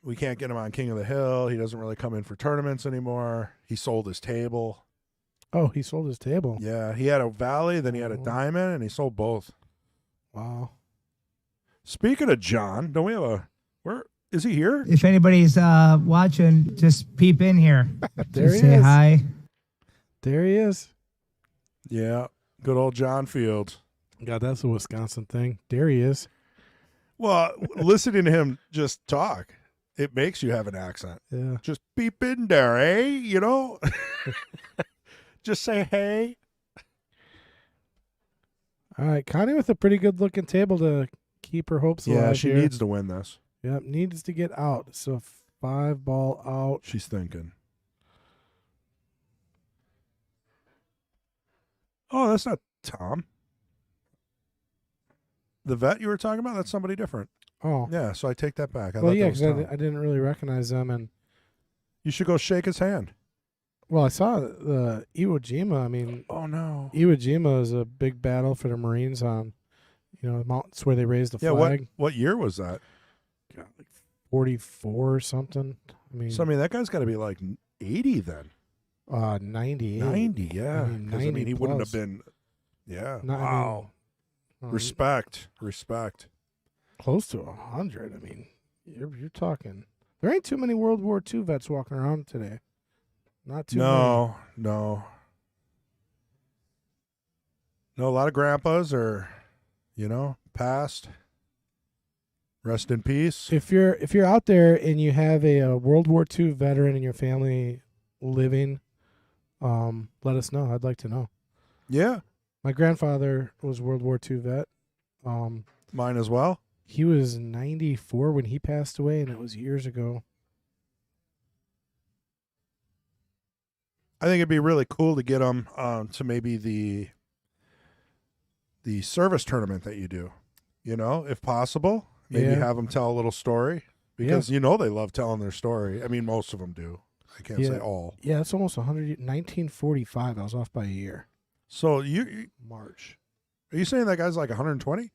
We can't get him on King of the Hill. He doesn't really come in for tournaments anymore. He sold his table. Oh, he sold his table. Yeah, he had a Valley, then he had a Diamond, and he sold both. Wow. Speaking of John, don't we have a where is he here? If anybody's watching, just peep in here. There just he say is. hi. There he is. Yeah, good old John Fields. God, that's a Wisconsin thing. There he is. Well, listening to him just talk, it makes you have an accent. Yeah. Just peep in there, eh? You know? Just say hey. All right, Connie with a pretty good looking table to keep her hopes alive. Yeah, she here. needs to win this. Yep, needs to get out. So 5 ball out. She's thinking. Oh, that's not Tom. The vet you were talking about? That's somebody different. Oh. Yeah, so I take that back. Well, yeah, because Tom. I didn't really recognize them. And You should go shake his hand. well, I saw the Iwo Jima. I mean, Oh, no. Iwo Jima is a big battle for the Marines on, the mountains where they raised the Yeah, flag. what year was that? God, like 44 or something. I mean, So, I mean, that guy's got to be like 80 then. 98. 90, yeah. I mean, 'Cause, 90 he wouldn't plus. have been, yeah. Not- I Wow. mean, Respect. close to 100. I mean, you're talking. There ain't too many World War II vets walking around today. Not too many. No. No, a lot of grandpas are, passed. Rest in peace. If you're out there and you have a World War II veteran in your family living, let us know. I'd like to know. Yeah, My grandfather was World War II vet. mine as well. He was 94 when he passed away, and it was years ago. I think it'd be really cool to get them to maybe the service tournament that you do, if possible. Maybe Yeah. have them tell a little story because they love telling their story. I mean, most of them do. I can't say all. Yeah, it's almost 100. 1945. I was off by a year. So you March. are you saying that guy's like 120?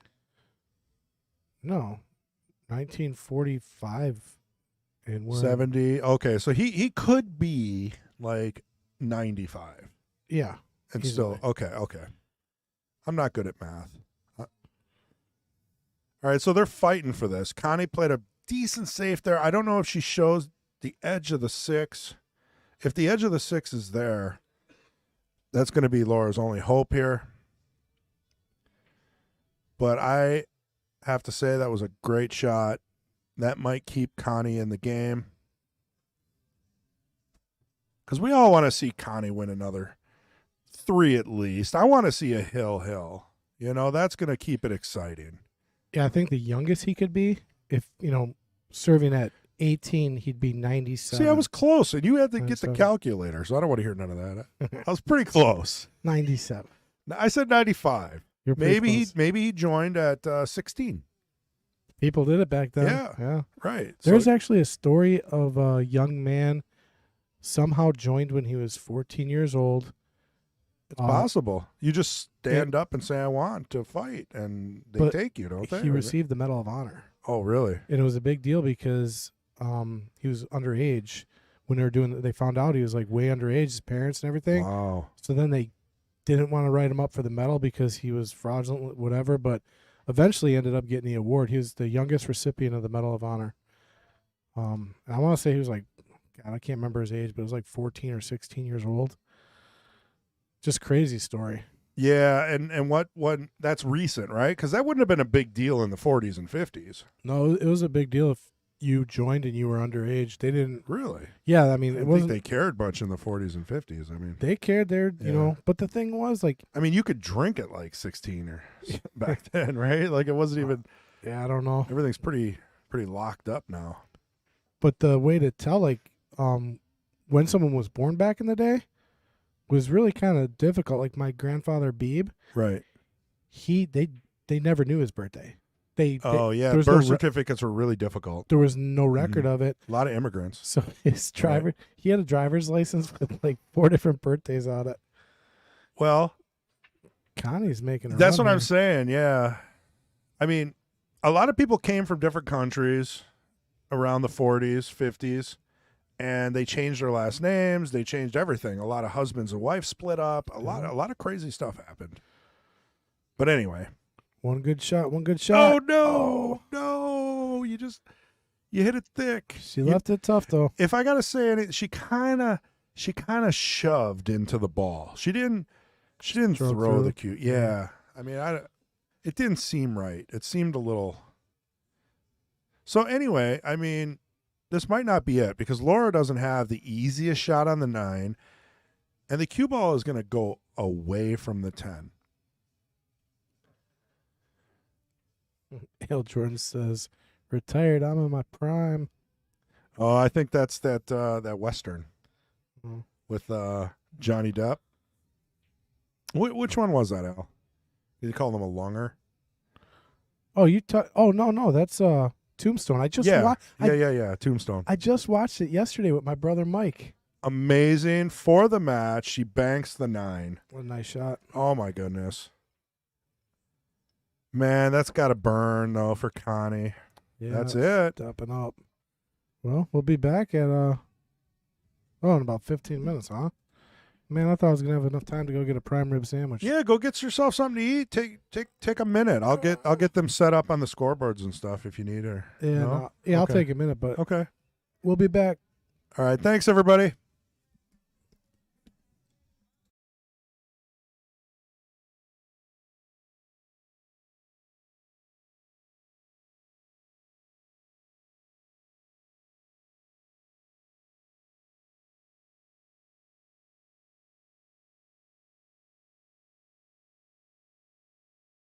No, 1945, and we're 70? Okay, so he could be like 95 Yeah, and easily. still okay. I'm not good at math. All right, so they're fighting for this. Connie played a decent safe there. I don't know if she shows the edge of the 6. If the edge of the 6 is there, that's going to be Laura's only hope here. But I have to say that was a great shot. That might keep Connie in the game. Because we all want to see Connie win another 3 at least. I want to see a hill. That's going to keep it exciting. Yeah, I think the youngest he could be, if serving at 18, he'd be 97. See, I was close, and you had to get the 97. calculator, so I don't want to hear none of that. I was pretty close. 97. I said 95. You're pretty Maybe close. he joined at 16. People did it back then. Yeah. Right. There's So, actually a story of a young man somehow joined when he was 14 years old. it's possible. You just stand up and say, I want to fight, and they But take you, don't they? He received the Medal of Honor. Oh, really? And it was a big deal because he was underage when they found out he was like way underage, his parents and everything. Wow. So then they didn't want to write him up for the medal because he was fraudulent, whatever, but eventually ended up getting the award. He was the youngest recipient of the Medal of Honor. And I want to say he was like, God, I can't remember his age, but it was like 14 or 16 years old. Just crazy story. Yeah, and what that's recent, right? Because that wouldn't have been a big deal in the 40s and 50s. No, it was a big deal if you joined and you were underage. They didn't. Really? Yeah, I mean, I it think wasn't. they cared much in the 40s and 50s. I mean, They cared there, Yeah. But the thing was, like, you could drink at like 16 or back then, right? Like it wasn't even. Yeah, I don't know. Everything's pretty locked up now. But the way to tell, like, when someone was born back in the day was really kind of difficult. Like my grandfather Beebe, Right. They never knew his birthday. Oh, yeah. there was Birth no certificates were really difficult. there was no record of it. A lot of immigrants. So his driver, he had a driver's license with like 4 different birthdays on it. Well, Connie's making a that's run what I'm here. saying. Yeah. I mean, a lot of people came from different countries around the 40s, 50s, and they changed their last names. They changed everything. A lot of husbands and wives split up. A lot of crazy stuff happened. But anyway. One good shot. Oh no. No. You hit it thick. She left it tough though. If I got to say anything, she kind of shoved into the ball. She didn't Drove throw through. the cue. Yeah. I mean, it didn't seem right. It seemed a little. So anyway, I mean, this might not be it because Laura doesn't have the easiest shot on the 9, and the cue ball is going to go away from the 10. Hale Jordan says, "Retired. I'm in my prime." Oh, I think that's that Western Oh. with Johnny Depp. Which one was that, Al? Did you call them a lunger? Oh, oh no, that's Tombstone. I just Yeah. Tombstone. I just watched it yesterday with my brother Mike. Amazing for the match. She banks the 9. What a nice shot. Oh my goodness, man, that's got to burn though for Connie. Yeah, That's it. Stepping up. Well, we'll be back at in about 15 minutes, huh? Man, I thought I was gonna have enough time to go get a prime rib sandwich. Yeah, go get yourself something to eat. Take a minute. I'll get them set up on the scoreboards and stuff if you need her. Yeah, No? I'll Okay. take a minute, but Okay. we'll be back. All right. Thanks everybody.